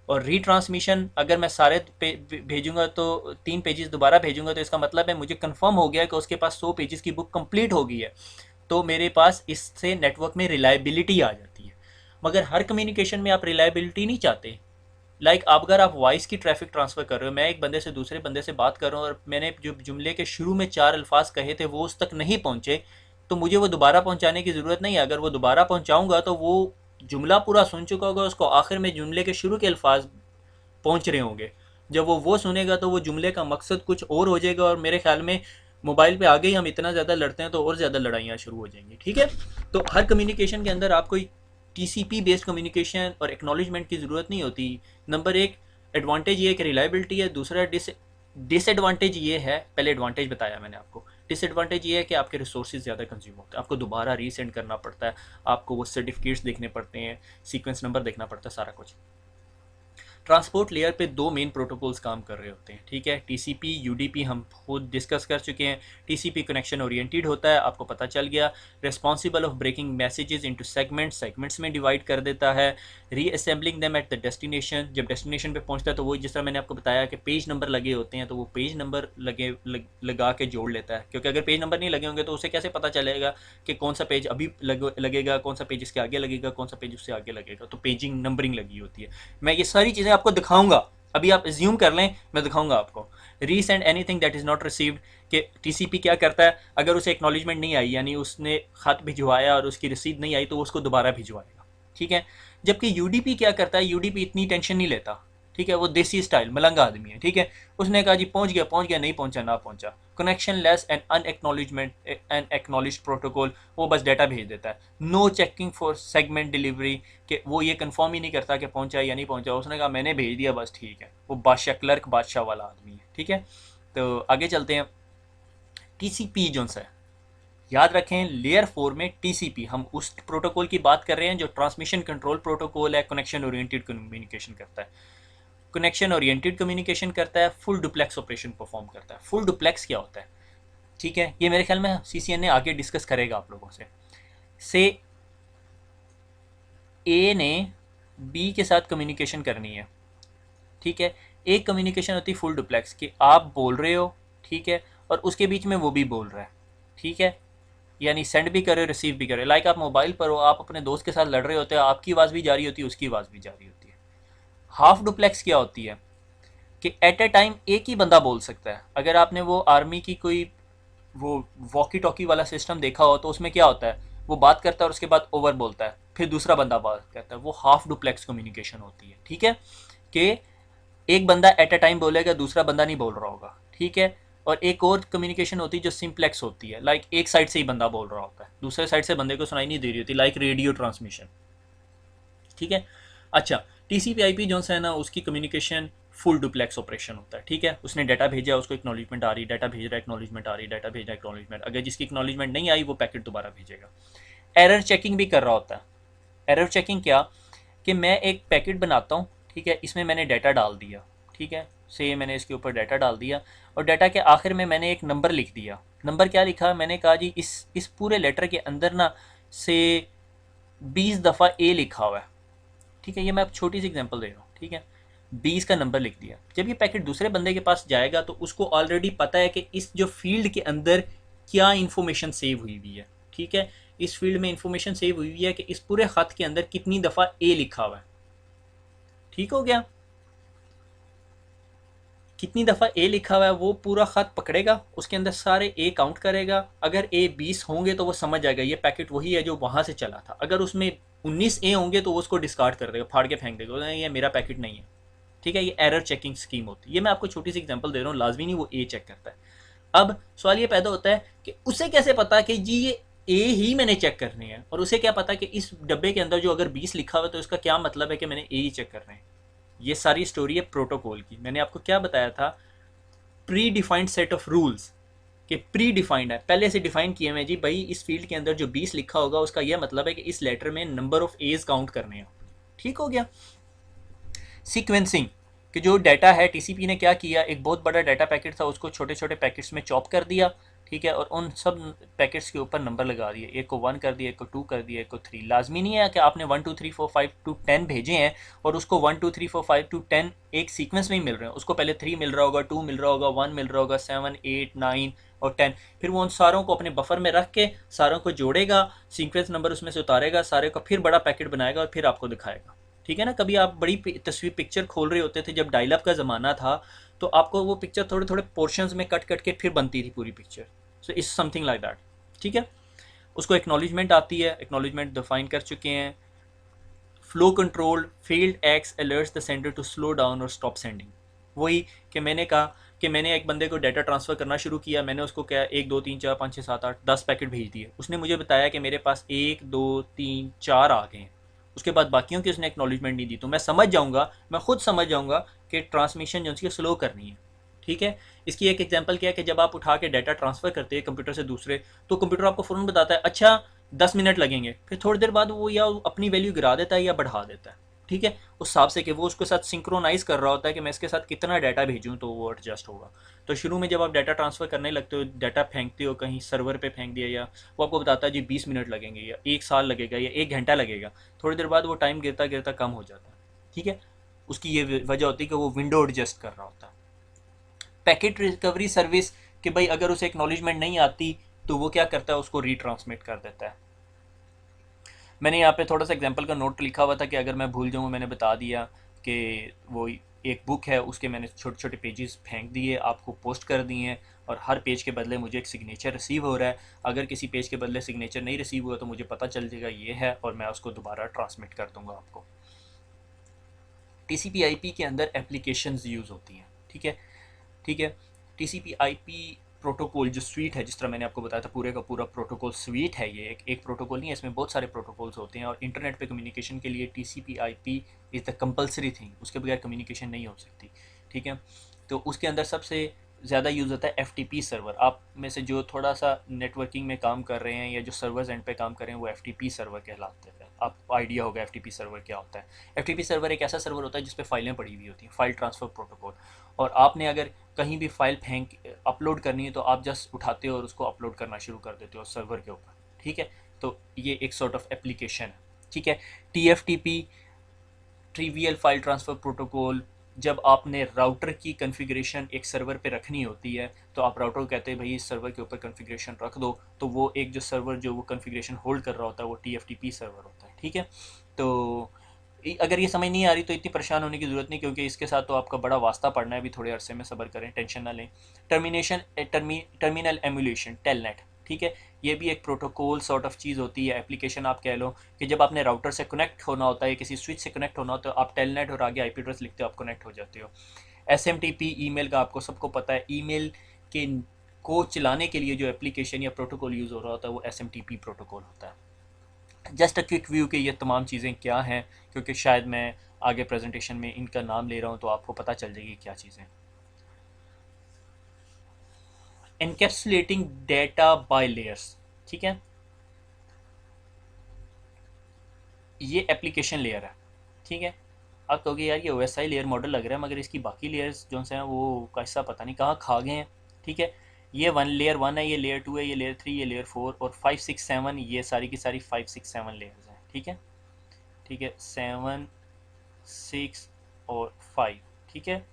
Speaker 1: और रीट्रांसमिशन अगर मैं सारे भेजूंगा तो 3 पेजेस दोबारा भेजूंगा, तो इसका मतलब है मुझे कंफर्म हो गया कि उसके पास 100 पेजेस की बुक कंप्लीट हो गई है। तो मेरे पास इससे नेटवर्क में रिलायबिलिटी आ जाती है। मगर हर कम्युनिकेशन में आप रिलायबिलिटी नहीं चाहते। लाइक आप अगर आप वॉइस की ट्रैफिक ट्रांसफ़र कर रहे हो, मैं एक बंदे से दूसरे बंदे से बात कर रहा हूँ और मैंने जो जुमले के शुरू में 4 अल्फाज कहे थे वो उस तक नहीं पहुँचे, तो मुझे वो दोबारा पहुँचाने की ज़रूरत नहीं है। अगर वो दोबारा पहुँचाऊँगा तो वो जुमला पूरा सुन चुका होगा, उसको आखिर में जुमले के शुरू के अल्फाज पहुंच रहे होंगे। जब वो सुनेगा तो वो जुमले का मकसद कुछ और हो जाएगा, और मेरे ख्याल में मोबाइल पे आगे ही हम इतना ज़्यादा लड़ते हैं तो और ज़्यादा लड़ाइयाँ शुरू हो जाएंगी। ठीक है, तो हर कम्युनिकेशन के अंदर आपको टीसीपी बेस्ड कम्युनिकेशन और एक्नॉलेजमेंट की ज़रूरत नहीं होती। नंबर एक एडवांटेज ये कि रिलायबिलिटी है। दूसरा डिसएडवांटेज ये है, पहले एडवांटेज बताया मैंने आपको। डिसएडवांटेज ये है कि आपके रिसोर्सेज ज़्यादा कंज्यूम होते हैं, आपको दोबारा रीसेंड करना पड़ता है, आपको वो सर्टिफिकेट्स देखने पड़ते हैं, सीक्वेंस नंबर देखना पड़ता है, सारा कुछ। ट्रांसपोर्ट लेयर पे 2 मेन प्रोटोकॉल्स काम कर रहे होते हैं। ठीक है, टीसीपी यूडीपी हम खुद डिस्कस कर चुके हैं। टीसीपी कनेक्शन ओरिएंटेड होता है, आपको पता चल गया। Responsible of breaking messages into segments में डिवाइड कर देता है। Reassembling them at the destination, जब डेस्टिनेशन पे पहुंचता है तो वो जिस तरह मैंने आपको बताया कि पेज नंबर लगे होते हैं, तो वो पेज नंबर लगा के जोड़ लेता है, क्योंकि अगर पेज नंबर नहीं लगे होंगे तो उसे कैसे पता चलेगा कि कौन सा पेज अभी लगेगा, कौन सा पेज इसके आगे लगेगा, कौन सा पेज उससे आगे लगेगा। तो पेजिंग नंबरिंग लगी होती है। मैं ये सारी चीज़ें आपको दिखाऊंगा, अभी आप एज्यूम कर लें, मैं दिखाऊंगा आपको। Resend anything that is not received, कि टीसीपी क्या करता है, अगर उसे एक्नॉलेजमेंट नहीं आई, यानी उसने खत भिजवाया और उसकी रसीद नहीं आई, तो वो उसको दोबारा भिजवाएगा। ठीक है, जबकि यूडीपी क्या करता है, यूडीपी इतनी टेंशन नहीं लेता। ठीक है, वो देसी स्टाइल मलंगा आदमी है। ठीक है, उसने कहा जी पहुंच गया, नहीं पहुंचा ना पहुंचा। Connectionless and unacknowledgement and acknowledge protocol, वो बस डाटा भेज देता है। No checking for segment delivery, कि वो ये कंफर्म ही नहीं करता कि पहुंचा या नहीं पहुंचा, उसने कहा मैंने भेज दिया बस ठीक है। वो बादशाह क्लर्क बादशाह वाला आदमी है। ठीक है, तो आगे चलते हैं। टीसीपी जो है, याद रखें लेयर 4 में टीसीपी, हम उस प्रोटोकॉल की बात कर रहे हैं जो ट्रांसमिशन कंट्रोल प्रोटोकॉल है, कनेक्शन ओरिएंटेड कम्युनिकेशन करता है। कनेक्शन ओरिएंटेड कम्युनिकेशन करता है, फुल डुप्लेक्स ऑपरेशन परफॉर्म करता है। फुल डुप्लेक्स क्या होता है? ठीक है, ये मेरे ख्याल में सीसीएन ने आगे डिस्कस करेगा आप लोगों से। ए ने बी के साथ कम्युनिकेशन करनी है, ठीक है। एक कम्युनिकेशन होती है फुल डुप्लेक्स कि आप बोल रहे हो, ठीक है, और उसके बीच में वो भी बोल रहा है, ठीक है, यानी सेंड भी कर रहे हो रिसीव भी कर रहे हो। लाइक आप मोबाइल पर हो, आप अपने दोस्त के साथ लड़ रहे होते हो, आपकी आवाज़ भी जा रही होती है, उसकी आवाज़ भी जा रही होती है। हाफ डुप्लेक्स क्या होती है कि एट ए टाइम एक ही बंदा बोल सकता है। अगर आपने वो आर्मी की कोई वो वॉकी टॉकी वाला सिस्टम देखा हो तो उसमें क्या होता है, वो बात करता है और उसके बाद ओवर बोलता है, फिर दूसरा बंदा बात करता है, वो हाफ डुप्लेक्स कम्युनिकेशन होती है, ठीक है, कि एक बंदा एट अ टाइम बोलेगा, दूसरा बंदा नहीं बोल रहा होगा, ठीक है। और एक और कम्युनिकेशन होती है जो सिंप्लेक्स होती है, लाइक एक साइड से ही बंदा बोल रहा होता है, दूसरे साइड से बंदे को सुनाई नहीं दे रही होती, लाइक रेडियो ट्रांसमिशन, ठीक है। अच्छा, टीसीपी आईपी जो है ना, उसकी कम्युनिकेशन फुल डुप्लेक्स ऑपरेशन होता है, ठीक है। उसने डाटा भेजा, उसको एक्नॉलेजमेंट आ रही, डाटा भेज रहा है, एक्नॉलेजमेंट आ रही, डाटा भेज रहा है, एक्नॉलेजमेंट, अगर जिसकी एक्नॉलेजमेंट नहीं आई वो पैकेट दोबारा भेजेगा। एरर चेकिंग भी कर रहा होता है। एरर चेकिंग क्या, कि मैं एक पैकेट बनाता हूँ, ठीक है, इसमें मैंने डाटा डाल दिया, ठीक है, से मैंने इसके ऊपर डाटा डाल दिया, और डाटा के आखिर में मैंने एक नंबर लिख दिया। नंबर क्या लिखा, मैंने कहा जी इस पूरे लेटर के अंदर ना से 20 दफ़ा ए लिखा हुआ है, ठीक है। ये मैं अब छोटी सी एग्जांपल दे रहा हूँ, ठीक है। 20 का नंबर लिख दिया। जब ये पैकेट दूसरे बंदे के पास जाएगा तो उसको ऑलरेडी पता है कि इस जो फील्ड के अंदर क्या इंफॉर्मेशन सेव हुई हुई है, ठीक है। इस फील्ड में इंफॉर्मेशन सेव हुई हुई है कि इस पूरे खत के अंदर कितनी दफ़ा ए लिखा हुआ है, ठीक हो गया। कितनी दफ़ा ए लिखा हुआ है वो पूरा ख़त पकड़ेगा, उसके अंदर सारे ए काउंट करेगा। अगर ए 20 होंगे तो वो समझ जाएगा ये पैकेट वही है जो वहाँ से चला था। अगर उसमें 19 ए होंगे तो वो उसको डिस्कार्ड कर देगा, फाड़ के फेंक देगा, ये मेरा पैकेट नहीं है, ठीक है। ये एरर चेकिंग स्कीम होती है। ये मैं आपको छोटी सी एग्जांपल दे रहा हूँ, लाजमी नहीं वो ए चेक करता है। अब सवाल ये पैदा होता है कि उसे कैसे पता कि जी ये ए ही मैंने चेक करनी है, और उसे क्या पता कि इस डब्बे के अंदर जो अगर 20 लिखा हुआ है तो इसका क्या मतलब है कि मैंने ए ही चेक करना है। ये सारी स्टोरी है प्रोटोकॉल की। मैंने आपको क्या बताया था, pre defined set of rules, कि प्री डिफाइंड है, पहले से डिफाइन किए हुए जी भाई इस फील्ड के अंदर जो 20 लिखा होगा उसका यह मतलब है कि इस लेटर में नंबर ऑफ एज काउंट करने हैं, ठीक हो गया। सीक्वेंसिंग, कि जो डाटा है टीसीपी ने क्या किया, एक बहुत बड़ा डाटा पैकेट था उसको छोटे छोटे पैकेट्स में चॉप कर दिया, ठीक है, और उन सब पैकेट्स के ऊपर नंबर लगा दिए, एक को 1 कर दिया, एक को 2 कर दिया, एक को 3। लाजमी नहीं है कि आपने 1 2 3 4 5 टू 10 भेजे हैं और उसको 1 2 3 4 5 टू 10 एक सीक्वेंस में ही मिल रहे हैं। उसको पहले 3 मिल रहा होगा, 2 मिल रहा होगा, 1 मिल रहा होगा, 7 8 9 और 10। फिर वो उन सारों को अपने बफर में रख के सारों को जोड़ेगा, सीक्वेंस नंबर उसमें से उतारेगा, सारे का फिर बड़ा पैकेट बनाएगा और फिर आपको दिखाएगा, ठीक है ना। कभी आप बड़ी तस्वीर पिक्चर खोल रहे होते थे, जब डायल अप का ज़माना था, तो आपको वो पिक्चर थोड़े थोड़े पोर्शंस में कट कट के फिर बनती थी पूरी picture. So it's something like that, ठीक है। उसको एक्नॉलेजमेंट आती है, एक्नॉलेजमेंट डिफाइन कर चुके हैं। Flow control field X alerts the sender to slow down और स्टॉप सेंडिंग। वही कि मैंने कहा कि मैंने एक बंदे को डाटा ट्रांसफ़र करना शुरू किया, मैंने उसको क्या 1 2 3 4 5 6 7 8 10 पैकेट भेज दिए। उसने मुझे बताया कि मेरे पास 1 2 3 4 आ गए हैं। उसके बाद बाकियों की उसने एक्नॉलेजमेंट नहीं दी, तो मैं समझ जाऊँगा, मैं खुद समझ जाऊँगा कि ट्रांसमिशन जो उसकी स्लो करनी है, ठीक है। इसकी एक एग्जांपल क्या है कि जब आप उठा के डाटा ट्रांसफ़र करते हैं कंप्यूटर से दूसरे, तो कंप्यूटर आपको फ़ौरन बताता है अच्छा 10 मिनट लगेंगे, फिर थोड़ी देर बाद वो या अपनी वैल्यू गिरा देता है या बढ़ा देता है, ठीक है, उस हिसाब से कि वो उसके साथ सिंक्रोनाइज़ कर रहा होता है कि मैं इसके साथ कितना डाटा भेजूँ तो वो एडजस्ट होगा। तो शुरू में जब आप डाटा ट्रांसफ़र करने लगते हो, डाटा फेंकते हो कहीं सर्वर पे फेंक दिया, या वो आपको बताता है जी 20 मिनट लगेंगे या 1 साल लगेगा या 1 घंटा लगेगा, थोड़ी देर बाद वो टाइम गिरता गिरता कम हो जाता है, ठीक है। उसकी ये वजह होती है कि वो विंडो एडजस्ट कर रहा होता है। पैकेट रिकवरी सर्विस, कि भाई अगर उसे एक्नॉलेजमेंट नहीं आती तो वो क्या करता है, उसको रीट्रांसमिट कर देता है। मैंने यहाँ पे थोड़ा सा एग्जांपल का नोट लिखा हुआ था कि अगर मैं भूल जाऊँ, मैंने बता दिया कि वो एक बुक है, उसके मैंने छोटे छोटे पेजेस फेंक दिए, आपको पोस्ट कर दिए हैं, और हर पेज के बदले मुझे एक सिग्नेचर रिसीव हो रहा है। अगर किसी पेज के बदले सिग्नेचर नहीं रिसीव हुआ तो मुझे पता चल जाएगा ये है, और मैं उसको दोबारा ट्रांसमिट कर दूँगा आपको। TCP/IP के अंदर एप्लीकेशंस यूज़ होती हैं, ठीक है, ठीक है। TCP/IP प्रोटोकॉल जो स्वीट है, जिस तरह मैंने आपको बताया था, पूरे का पूरा प्रोटोकॉल स्वीट है। ये एक प्रोटोकॉल नहीं है, इसमें बहुत सारे प्रोटोकॉल्स होते हैं, और इंटरनेट पे कम्युनिकेशन के लिए TCP/IP is the compulsory thing, उसके बगैर कम्युनिकेशन नहीं हो सकती, ठीक है। तो उसके अंदर सबसे ज़्यादा यूज़ होता है FTP सर्वर। आप में से जो थोड़ा सा नेटवर्किंग में काम कर रहे हैं या जो सर्वर्स एंड पे काम कर रहे हैं वो FTP सर्वर कहलाते हैं। आपको आइडिया होगा FTP सर्वर क्या होता है। FTP सर्वर एक ऐसा सर्वर होता है जिस पे फाइलें पड़ी हुई होती हैं, फाइल ट्रांसफ़र प्रोटोकॉल, और आपने अगर कहीं भी फाइल फेंक अपलोड करनी है तो आप जस्ट उठाते हो और उसको अपलोड करना शुरू कर देते हो सर्वर के ऊपर, ठीक है। तो ये एक सॉर्ट ऑफ एप्लीकेशन है, ठीक है। TFTP, trivial file transfer protocol, जब आपने राउटर की कॉन्फ़िगरेशन एक सर्वर पे रखनी होती है तो आप राउटर को कहते हैं भाई इस सर्वर के ऊपर कॉन्फ़िगरेशन रख दो, तो वो एक जो सर्वर जो वो कॉन्फ़िगरेशन होल्ड कर रहा होता है वो TFTP सर्वर होता है, ठीक है। तो अगर ये समझ नहीं आ रही तो इतनी परेशान होने की ज़रूरत नहीं, क्योंकि इसके साथ तो आपका बड़ा वास्ता पड़ना है, अभी थोड़े अरसे में सब्र करें, टेंशन ना लें। टर्मिनल एमुलेशन, टेलनेट, ठीक है। ये भी एक प्रोटोकॉल सॉर्ट ऑफ चीज़ होती है, एप्लीकेशन आप कह लो, कि जब आपने राउटर से कनेक्ट होना होता है, किसी स्विच से कनेक्ट होना होता है, आप टेलनेट और आगे IP एड्रेस लिखते हो, आप कनेक्ट हो जाते हो। SMTP ईमेल का आपको सबको पता है, ईमेल के को चलाने के लिए जो एप्लीकेशन या प्रोटोकॉल यूज़ हो रहा होता है वो SMTP प्रोटोकॉल होता है। जस्ट अ क्विक व्यू के ये तमाम चीज़ें क्या हैं, क्योंकि शायद मैं आगे प्रेजेंटेशन में इनका नाम ले रहा हूँ तो आपको पता चल जाएगी क्या चीज़ें। एनकैप्सुलेटिंग डेटा बाय लेयर्स, ठीक है, ये एप्लीकेशन लेयर है, ठीक है। आप कहोगे यार ये OSI लेयर मॉडल लग रहा है, मगर इसकी बाकी लेयर्स जो से हैं वो कैसा पता नहीं कहाँ खा गए हैं, ठीक है। ये लेयर वन है, ये लेयर टू है, ये लेयर थ्री, ये लेयर फोर, और 5 6 7, ये सारी की सारी 5 6 7 लेयर्स हैं, ठीक है। ठीक है, 7 6 और 5, ठीक है।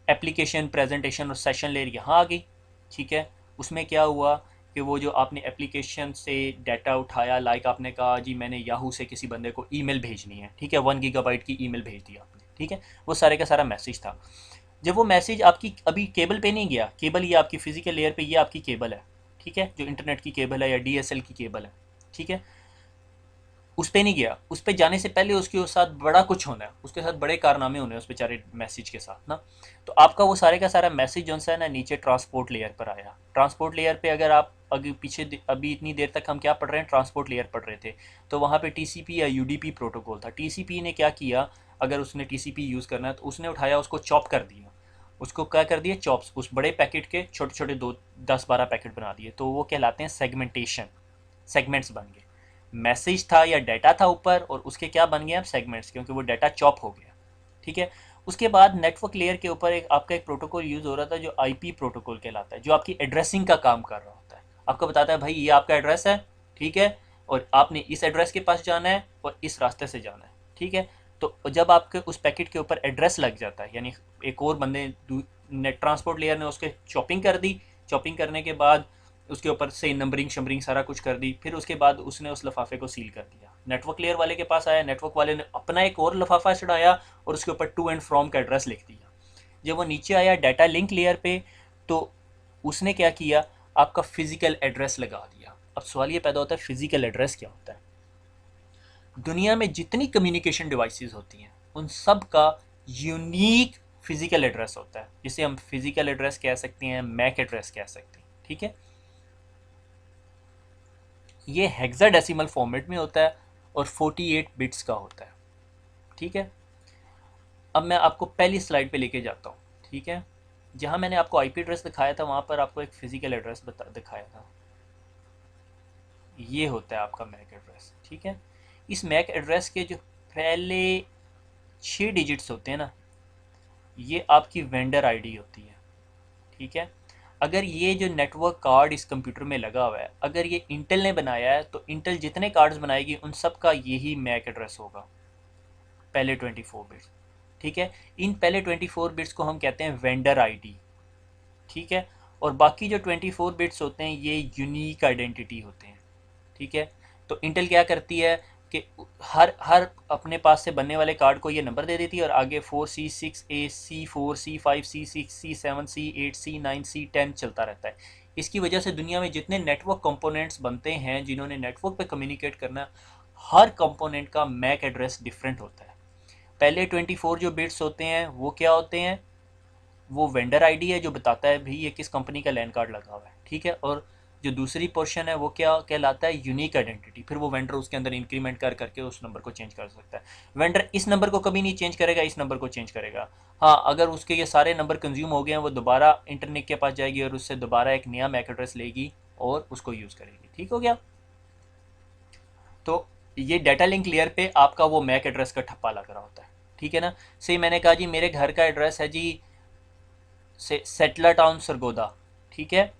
Speaker 1: एप्लीकेशन, प्रेजेंटेशन और सेशन लेयर यहाँ आ गई, ठीक है। उसमें क्या हुआ कि वो जो आपने एप्लीकेशन से डाटा उठाया, लाइक आपने कहा जी मैंने याहू से किसी बंदे को ईमेल भेजनी है, ठीक है, 1 GB की ईमेल भेज दी आपने, ठीक है। वो सारे का सारा मैसेज था। जब वो मैसेज आपकी अभी केबल पे नहीं गया, केबल ये आपकी फिजिकल लेयर पे, ये आपकी केबल है, ठीक है, जो इंटरनेट की केबल है या DSL की केबल है, ठीक है, उस पर नहीं गया। उस पर जाने से पहले उसके साथ बड़ा कुछ होना है, उसके साथ बड़े कारनामे होने हैं उस बेचारे मैसेज के साथ ना। तो आपका वो सारे का सारा मैसेज जो है ना नीचे ट्रांसपोर्ट लेयर पर आया। ट्रांसपोर्ट लेयर पे अगर आप अभी पीछे अभी इतनी देर तक हम क्या पढ़ रहे हैं, ट्रांसपोर्ट लेयर पढ़ रहे थे, तो वहाँ पे TCP या UDP प्रोटोकॉल था। TCP ने क्या किया, अगर उसने TCP यूज़ करना है तो उसने उठाया, उसको चॉप कर दिया, उसको क्या कर दिया, चॉप्स, उस बड़े पैकेट के छोटे छोटे 2 10 12 पैकेट बना दिए, तो वो कहलाते हैं सेगमेंटेशन, सेगमेंट्स बन गए। मैसेज था या डाटा था ऊपर, और उसके क्या बन गए अब, सेगमेंट्स, क्योंकि वो डाटा चॉप हो गया, ठीक है। उसके बाद नेटवर्क लेयर के ऊपर एक आपका एक प्रोटोकॉल यूज़ हो रहा था जो IP प्रोटोकॉल कहलाता है, जो आपकी एड्रेसिंग का काम कर रहा होता है। आपको बताता है भाई ये आपका एड्रेस है, ठीक है, और आपने इस एड्रेस के पास जाना है और इस रास्ते से जाना है, ठीक है। तो जब आपके उस पैकेट के ऊपर एड्रेस लग जाता है, यानी एक और बंदे नेट ट्रांसपोर्ट लेयर ने उसके चॉपिंग कर दी, चॉपिंग करने के बाद उसके ऊपर से नंबरिंग शंबरिंग सारा कुछ कर दी, फिर उसके बाद उसने उस लिफाफे को सील कर दिया, नेटवर्क लेयर वाले के पास आया, नेटवर्क वाले ने अपना एक और लिफाफा चढ़ाया और उसके ऊपर टू एंड फ्रॉम का एड्रेस लिख दिया। जब वो नीचे आया डाटा लिंक लेयर पे, तो उसने क्या किया, आपका फिजिकल एड्रेस लगा दिया। अब सवाल ये पैदा होता है फिजिकल एड्रेस क्या होता है। दुनिया में जितनी कम्युनिकेशन डिवाइसेस होती हैं उन सब का यूनिक फिजिकल एड्रेस होता है, जिसे हम फिजिकल एड्रेस कह सकते हैं, मैक एड्रेस कह सकते हैं, ठीक है। ये हेक्साडेसिमल फॉर्मेट में होता है और 48 बिट्स का होता है, ठीक है। अब मैं आपको पहली स्लाइड पे लेके जाता हूँ, ठीक है, जहाँ मैंने आपको IP एड्रेस दिखाया था वहाँ पर आपको एक फिजिकल एड्रेस दिखाया था। ये होता है आपका मैक एड्रेस, ठीक है। इस मैक एड्रेस के जो पहले 6 डिजिट्स होते हैं ना, ये आपकी वेंडर ID होती है, ठीक है। अगर ये जो नेटवर्क कार्ड इस कंप्यूटर में लगा हुआ है, अगर ये इंटेल ने बनाया है तो इंटेल जितने कार्ड्स बनाएगी उन सब का यही मैक एड्रेस होगा, पहले 24 बिट्स, ठीक है। इन पहले 24 बिट्स को हम कहते हैं वेंडर ID, ठीक है। और बाकी जो 24 बिट्स होते हैं ये यूनिक आइडेंटिटी होते हैं, ठीक है। तो इंटेल क्या करती है कि हर हर अपने पास से बनने वाले कार्ड को ये नंबर दे देती है और आगे 4C6A C4C5C6C7C8C9C10 चलता रहता है। इसकी वजह से दुनिया में जितने नेटवर्क कंपोनेंट्स बनते हैं जिन्होंने नेटवर्क पे कम्युनिकेट करना, हर कंपोनेंट का मैक एड्रेस डिफरेंट होता है। पहले 24 जो बिट्स होते हैं वो क्या होते हैं, वो वेंडर ID है जो बताता है भाई ये किस कंपनी का लैंड कार्ड लगा हुआ है, ठीक है। और जो दूसरी पोर्शन है वो क्या कहलाता है, यूनिक आइडेंटिटी। फिर वो वेंडर उसके अंदर इंक्रीमेंट कर करके उस नंबर को चेंज कर सकता है। वेंडर इस नंबर को कभी नहीं चेंज करेगा, इस नंबर को चेंज करेगा। हाँ, अगर उसके ये सारे नंबर कंज्यूम हो गए हैं वो दोबारा इंटरनेट के पास जाएगी और उससे दोबारा एक नया मैक एड्रेस लेगी और उसको यूज़ करेगी, ठीक हो गया। तो ये डाटा लिंक लेयर पे आपका वो मैक एड्रेस का ठप्पा लग रहा होता है, ठीक है ना। से मैंने कहा जी मेरे घर का एड्रेस है जी से सेटलर टाउन सरगोदा, ठीक है,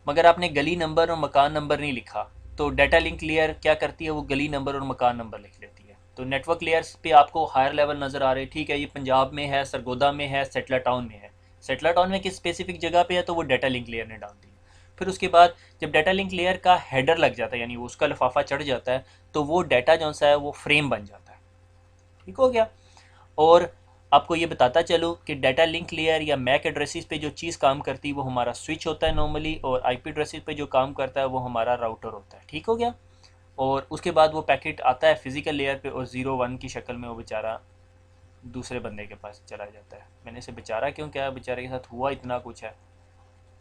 Speaker 1: मगर आपने गली नंबर और मकान नंबर नहीं लिखा, तो डाटा लिंक लेयर क्या करती है, वो गली नंबर और मकान नंबर लिख लेती है। तो नेटवर्क लेयर्स पे आपको हायर लेवल नज़र आ रहे हैं, ठीक है, ये पंजाब में है, सरगोदा में है, सेटला टाउन में है। सेटला टाउन में किस स्पेसिफिक जगह पे है, तो वो डाटा लिंक लेयर ने डाल दी है। फिर उसके बाद जब डाटा लिंक लेयर का हेडर लग जाता है, यानी उसका लिफाफा चढ़ जाता है, तो वो डाटा जो सा है वो फ्रेम बन जाता है। ठीक हो गया। और आपको ये बताता चलो कि डाटा लिंक लेयर या मैक एड्रेसेस पे जो चीज़ काम करती है वो हमारा स्विच होता है नॉर्मली, और आईपी एड्रेसेस पे जो काम करता है वो हमारा राउटर होता है। ठीक हो गया। और उसके बाद वो पैकेट आता है फिजिकल लेयर पे, और 0 1 की शक्ल में वो बेचारा दूसरे बंदे के पास चला जाता है। मैंने इसे बेचारा क्यों क्या, बेचारे के साथ हुआ इतना कुछ है,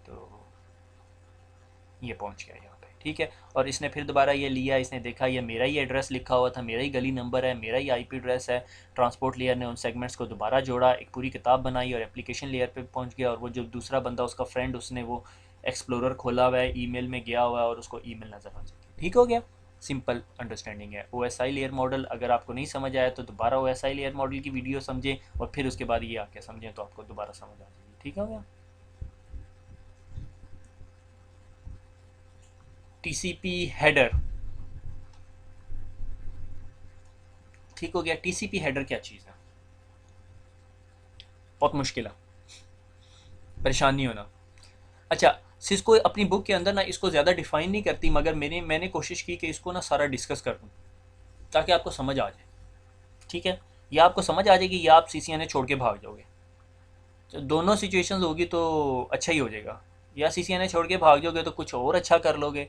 Speaker 1: तो ये पहुंच गया यहाँ पे। ठीक है। और इसने फिर दोबारा ये लिया, इसने देखा ये मेरा ही एड्रेस लिखा हुआ था, मेरा ही गली नंबर है, मेरा ही आईपी एड्रेस है। ट्रांसपोर्ट लेयर ने उन सेगमेंट्स को दोबारा जोड़ा, एक पूरी किताब बनाई और एप्लीकेशन लेयर पे पहुंच गया। और वो जो दूसरा बंदा, उसका फ्रेंड, उसने वो एक्सप्लोरर खोला हुआ है, ईमेल में गया हुआ है, और उसको ईमेल नज़र आ जाएगी। ठीक हो गया। सिंपल अंडरस्टैंडिंग है। OSI लेयर मॉडल अगर आपको नहीं समझ आया तो दोबारा OSI लेयर मॉडल की वीडियो समझें, और फिर उसके बाद ये आके समझें तो आपको दोबारा समझ आ जाएगी। ठीक हो गया। TCP हेडर, ठीक हो गया। TCP हेडर क्या चीज़ है, बहुत मुश्किल है, परेशान नहीं होना। अच्छा, सिस्को अपनी बुक के अंदर ना इसको ज़्यादा डिफाइन नहीं करती, मगर मैंने कोशिश की कि इसको ना सारा डिस्कस कर दूँ ताकि आपको समझ आ जाए। ठीक है। या आपको समझ आ जाएगी या आप CCNA छोड़ के भाग जाओगे। तो दोनों सिचुएशंस होगी तो अच्छा ही हो जाएगा। या CCNA छोड़ के भाग जाओगे तो कुछ और अच्छा कर लोगे,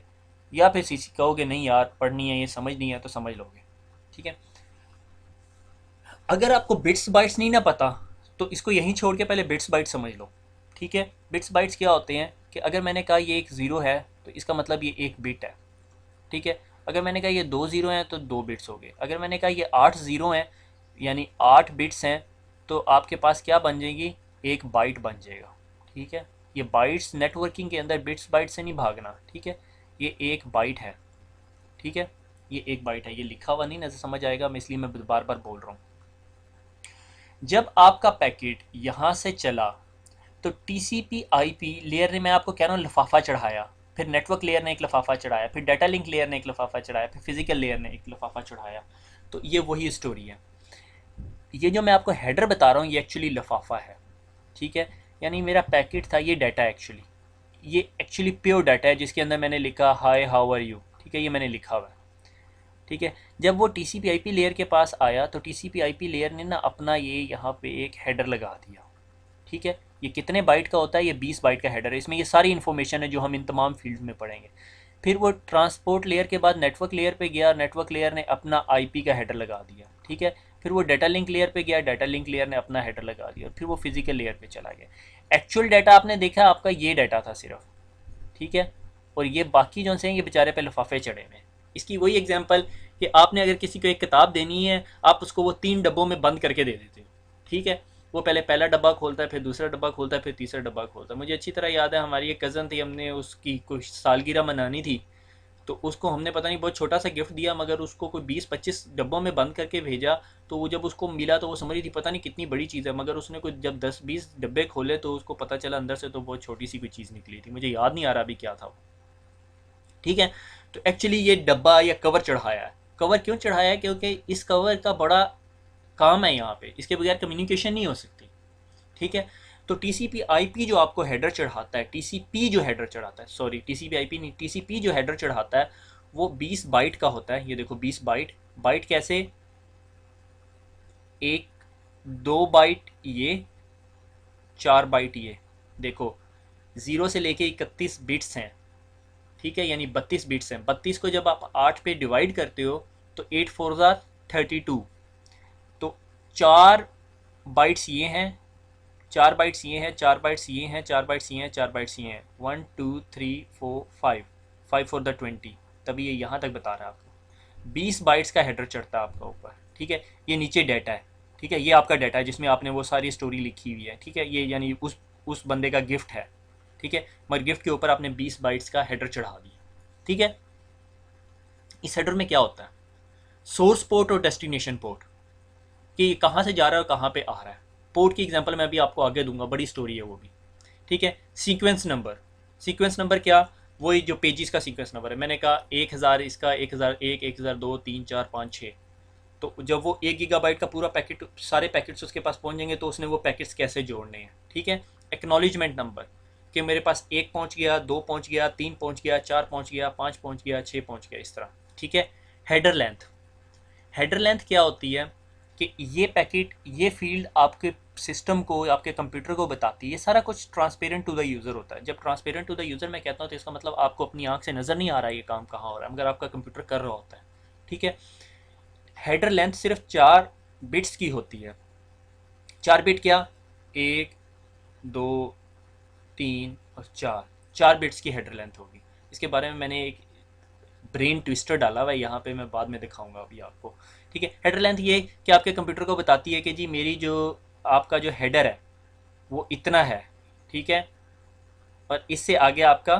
Speaker 1: या फिर CC कहोगे नहीं यार पढ़नी है, ये समझ नहीं है, तो समझ लोगे। ठीक है। अगर आपको बिट्स बाइट्स नहीं ना पता तो इसको यहीं छोड़ के पहले बिट्स बाइट्स समझ लो। ठीक है। बिट्स बाइट्स क्या होते हैं कि अगर मैंने कहा ये एक ज़ीरो है तो इसका मतलब ये एक बिट है। ठीक है। अगर मैंने कहा ये 2 ज़ीरो हैं तो 2 बिट्स हो गए। अगर मैंने कहा ये 8 ज़ीरो हैं यानी 8 बिट्स हैं, तो आपके पास क्या बन जाएगी, एक बाइट बन जाएगा। ठीक है। ये बाइट्स नेटवर्किंग के अंदर बिट्स बाइट से नहीं भागना। ठीक है। ये एक बाइट है। ठीक है। ये एक बाइट है, ये लिखा हुआ नहीं नजर समझ आएगा, मैं इसलिए मैं बार बार बोल रहा हूँ। जब आपका पैकेट यहाँ से चला तो TCP IP लेयर ने, मैं आपको कह रहा हूँ, लिफाफा चढ़ाया, फिर नेटवर्क लेयर ने एक लिफाफा चढ़ाया, फिर डाटा लिंक लेयर ने एक लिफाफा चढ़ाया, फिर फिजिकल लेयर ने एक लिफाफा चढ़ाया। तो ये वही स्टोरी है। ये जो मैं आपको हेडर बता रहा हूँ ये एक्चुअली लिफाफा है। ठीक है। यानी मेरा पैकेट था, ये डाटा एक्चुअली, ये एक्चुअली प्योर डाटा है जिसके अंदर मैंने लिखा हाय हाउ आर यू। ठीक है। ये मैंने लिखा हुआ है। ठीक है। जब वो TCP IP लेयर के पास आया तो TCP IP लेयर ने ना अपना ये यहाँ पे एक हेडर लगा दिया। ठीक है। ये कितने बाइट का होता है, ये 20 बाइट का हेडर है, इसमें ये सारी इन्फॉर्मेशन है जो हम इन तमाम फील्ड में पढ़ेंगे। फिर वो ट्रांसपोर्ट लेयर के बाद नेटवर्क लेयर पे गया, नेटवर्क लेयर ने अपना IP का हेडर लगा दिया। ठीक है। फिर वो डाटा लिंक लेयर पे गया, डाटा लिंक लेयर ने अपना हेडर लगा दिया, फिर वो फिजिकल लेयर पे चला गया। एक्चुअल डाटा आपने देखा, आपका ये डाटा था सिर्फ। ठीक है। और ये बाकी जो से हैं ये बेचारे पे लिफाफे चढ़े हुए हैं। इसकी वही एग्जांपल कि आपने अगर किसी को एक किताब देनी है, आप उसको वो 3 डब्बों में बंद करके दे देते हो। ठीक है। वो पहले पहला डब्बा खोलता है, फिर दूसरा डब्बा खोलता है, फिर तीसरा डब्बा खोलता है। मुझे अच्छी तरह याद है, हमारी एक कज़न थी, हमने उसकी कुछ सालगिरह मनानी थी, तो उसको हमने पता नहीं बहुत छोटा सा गिफ्ट दिया, मगर उसको कोई 20-25 डब्बों में बंद करके भेजा। तो वो जब उसको मिला तो वो समझ रही थी पता नहीं कितनी बड़ी चीज़ है, मगर उसने कुछ जब 10-20 डब्बे खोले तो उसको पता चला अंदर से तो बहुत छोटी सी कोई चीज़ निकली थी। मुझे याद नहीं आ रहा अभी क्या था वो। ठीक है। तो एक्चुअली ये डब्बा या कवर चढ़ाया है। कवर क्यों चढ़ाया है, क्योंकि इस कवर का बड़ा काम है, यहाँ पे इसके बगैर कम्युनिकेशन नहीं हो सकती। ठीक है। तो TCP IP जो आपको हेडर चढ़ाता है, TCP जो हेडर चढ़ाता है, सॉरी TCP IP नहीं, TCP जो हेडर चढ़ाता है वो 20 बाइट का होता है। ये देखो 20 बाइट। बाइट कैसे, एक 2 बाइट ये, 4 बाइट ये। देखो 0 से लेके 31 बिट्स हैं। ठीक है। यानी 32 बिट्स हैं। 32 को जब आप 8 पे डिवाइड करते हो तो 8 4 ज़ा 32। तो 4 बाइट्स ये हैं, 4 बाइट्स ये हैं, 4 बाइट्स ये हैं, 4 बाइट्स ये हैं, 4 बाइट्स ये हैं। 1 2 3 4 5, 5 4 द 20। तभी ये यहाँ तक बता रहा है आपको 20 बाइट्स का हेडर चढ़ता है आपका ऊपर। ठीक है। ये नीचे डाटा है। ठीक है। ये आपका डाटा है जिसमें आपने वो सारी स्टोरी लिखी हुई है। ठीक है। ये यानी उस बंदे का गिफ्ट है। ठीक है। मगर गिफ्ट के ऊपर आपने 20 बाइट्स का हेडर चढ़ा दिया। ठीक है। इस हेडर में क्या होता है, सोर्स पोर्ट और डेस्टिनेशन पोर्ट, कि ये कहाँ से जा रहा है और कहाँ पे आ रहा है। पोर्ट की एग्जांपल मैं भी आपको आगे दूंगा, बड़ी स्टोरी है वो भी। ठीक है। सीक्वेंस नंबर, सीक्वेंस नंबर क्या, वही जो पेजेस का सीक्वेंस नंबर है। मैंने कहा 1000 इसका, 1001, 1002, 3, 4, 5, 6। तो जब वो 1 गीगाबाइट का पूरा पैकेट, सारे पैकेट्स उसके पास पहुंच जाएंगे, तो उसने वो पैकेट्स कैसे जोड़ने हैं, ठीक है। एक्नॉलेजमेंट नंबर, कि मेरे पास 1 पहुंच गया, 2 पहुंच गया, 3 पहुंच गया, 4 पहुंच गया, 5 पहुंच गया, 6 पहुंच गया, इस तरह, ठीक है। हेडर लेंथ, हेडर लेंथ क्या होती है कि ये पैकेट, ये फील्ड आपके सिस्टम को, आपके कंप्यूटर को बताती है। ये सारा कुछ ट्रांसपेरेंट टू द यूज़र होता है। जब ट्रांसपेरेंट टू द यूज़र मैं कहता हूँ, तो इसका मतलब आपको अपनी आंख से नज़र नहीं आ रहा है ये काम कहाँ हो रहा है, मगर आपका कंप्यूटर कर रहा होता है, ठीक है। हेडर लेंथ सिर्फ 4 बिट्स की होती है। 4 बिट क्या, 1, 2, 3 और 4, 4 बिट्स की हेडर लेंथ होगी। इसके बारे में मैंने एक ब्रेन ट्विस्टर डाला हुआ है यहाँ पे, मैं बाद में दिखाऊंगा अभी आपको, ठीक है। हेडर लेंथ ये कि आपके कंप्यूटर को बताती है कि जी मेरी जो, आपका जो हेडर है वो इतना है, ठीक है, और इससे आगे आपका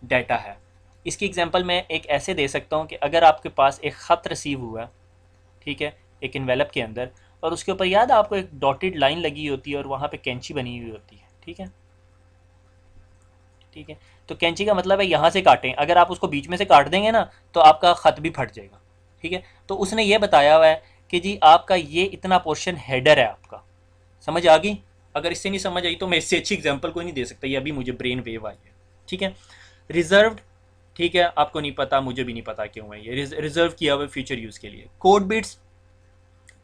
Speaker 1: डाटा है। इसकी एग्जांपल मैं एक ऐसे दे सकता हूँ कि अगर आपके पास एक ख़त रिसीव हुआ, ठीक है, एक इन्वेलप के अंदर, और उसके ऊपर याद है आपको एक डॉटेड लाइन लगी होती है और वहाँ पे कैंची बनी हुई होती है, ठीक है, ठीक है। तो कैंची का मतलब है यहाँ से काटें, अगर आप उसको बीच में से काट देंगे ना, तो आपका ख़त भी फट जाएगा, ठीक है। तो उसने ये बताया हुआ है कि जी आपका ये इतना पोर्शन हेडर है आपका। समझ आ गई? अगर इससे नहीं समझ आई तो मैं इससे अच्छी एग्जांपल कोई नहीं दे सकता, ये अभी मुझे ब्रेन वेव आई है, ठीक है। रिजर्व्ड, ठीक है, आपको नहीं पता, मुझे भी नहीं पता क्यों है ये रिजर्व किया हुआ फ्यूचर यूज़ के लिए। Code bits,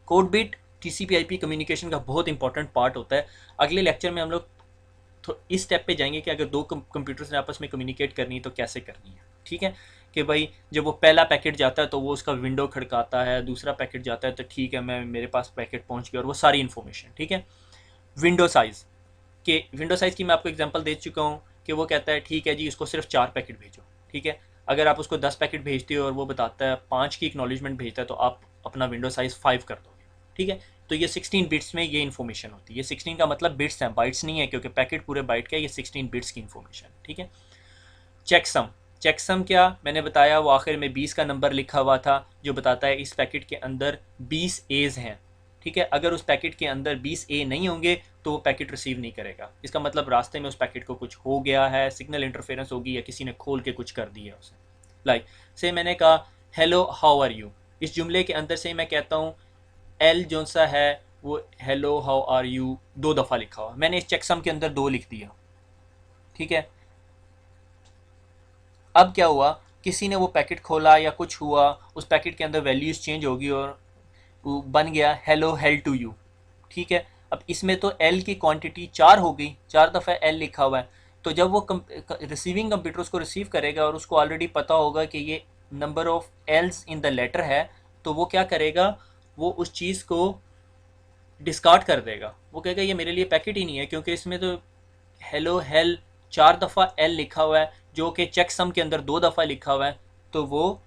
Speaker 1: code bit TCP IP communication का बहुत इंपॉर्टेंट पार्ट होता है। अगले लेक्चर में हम लोग तो इस स्टेप पे जाएंगे कि अगर दो कंप्यूटर्स ने आपस में कम्युनिकेट करनी है तो कैसे करनी है, ठीक है। कि भाई जब वो पहला पैकेट जाता है तो वो उसका विंडो खड़काता है, दूसरा पैकेट जाता है तो ठीक है, मैं मेरे पास पैकेट पहुंच गया, और वो सारी इन्फॉर्मेशन, ठीक है। विंडो साइज़, कि विंडो साइज़ की मैं आपको एग्जांपल दे चुका हूँ कि वो कहता है ठीक है जी इसको सिर्फ 4 पैकेट भेजो, ठीक है। अगर आप उसको 10 पैकेट भेजते हो और वो बताता है 5 की एक्नॉलेजमेंट भेजता है, तो आप अपना विंडो साइज़ 5 कर दोगे, ठीक है। तो ये 16 बिट्स में ये इन्फॉर्मेशन होती है। ये 16 का मतलब बिट्स हैं, बाइट्स नहीं है, क्योंकि पैकेट पूरे बाइट का है, ये 16 बिट्स की इन्फॉर्मेशन, ठीक है। चेकसम, चेकसम क्या मैंने बताया, वो आखिर में 20 का नंबर लिखा हुआ था जो बताता है इस पैकेट के अंदर 20 एज हैं, ठीक है। अगर उस पैकेट के अंदर 20 ए नहीं होंगे तो वो पैकेट रिसीव नहीं करेगा। इसका मतलब रास्ते में उस पैकेट को कुछ हो गया है, सिग्नल इंटरफेरेंस होगी, या किसी ने खोल के कुछ कर दिया उसे। लाइक से मैंने कहा हेलो हाउ आर यू, इस जुमले के अंदर से मैं कहता हूँ एल जो सा है वो हेलो हाउ आर यू 2 दफ़ा लिखा हुआ, मैंने इस चेकसम के अंदर 2 लिख दिया, ठीक है। अब क्या हुआ, किसी ने वो पैकेट खोला या कुछ हुआ, उस पैकेट के अंदर वैल्यूज़ चेंज होगी और बन गया हेलो हेल टू यू, ठीक है। अब इसमें तो एल की क्वांटिटी 4 हो गई, 4 दफ़ा एल लिखा हुआ है। तो जब वो रिसीविंग कंप्यूटर उसको रिसीव करेगा और उसको ऑलरेडी पता होगा कि ये number of L's in the letter है, तो वो क्या करेगा, वो उस चीज़ को डिस्कार्ड कर देगा। वो कहेगा ये मेरे लिए पैकेट ही नहीं है, क्योंकि इसमें तो हेलो हेल 4 दफ़ा एल लिखा हुआ है, जो कि चेक सम के अंदर 2 दफ़ा लिखा हुआ है। तो वो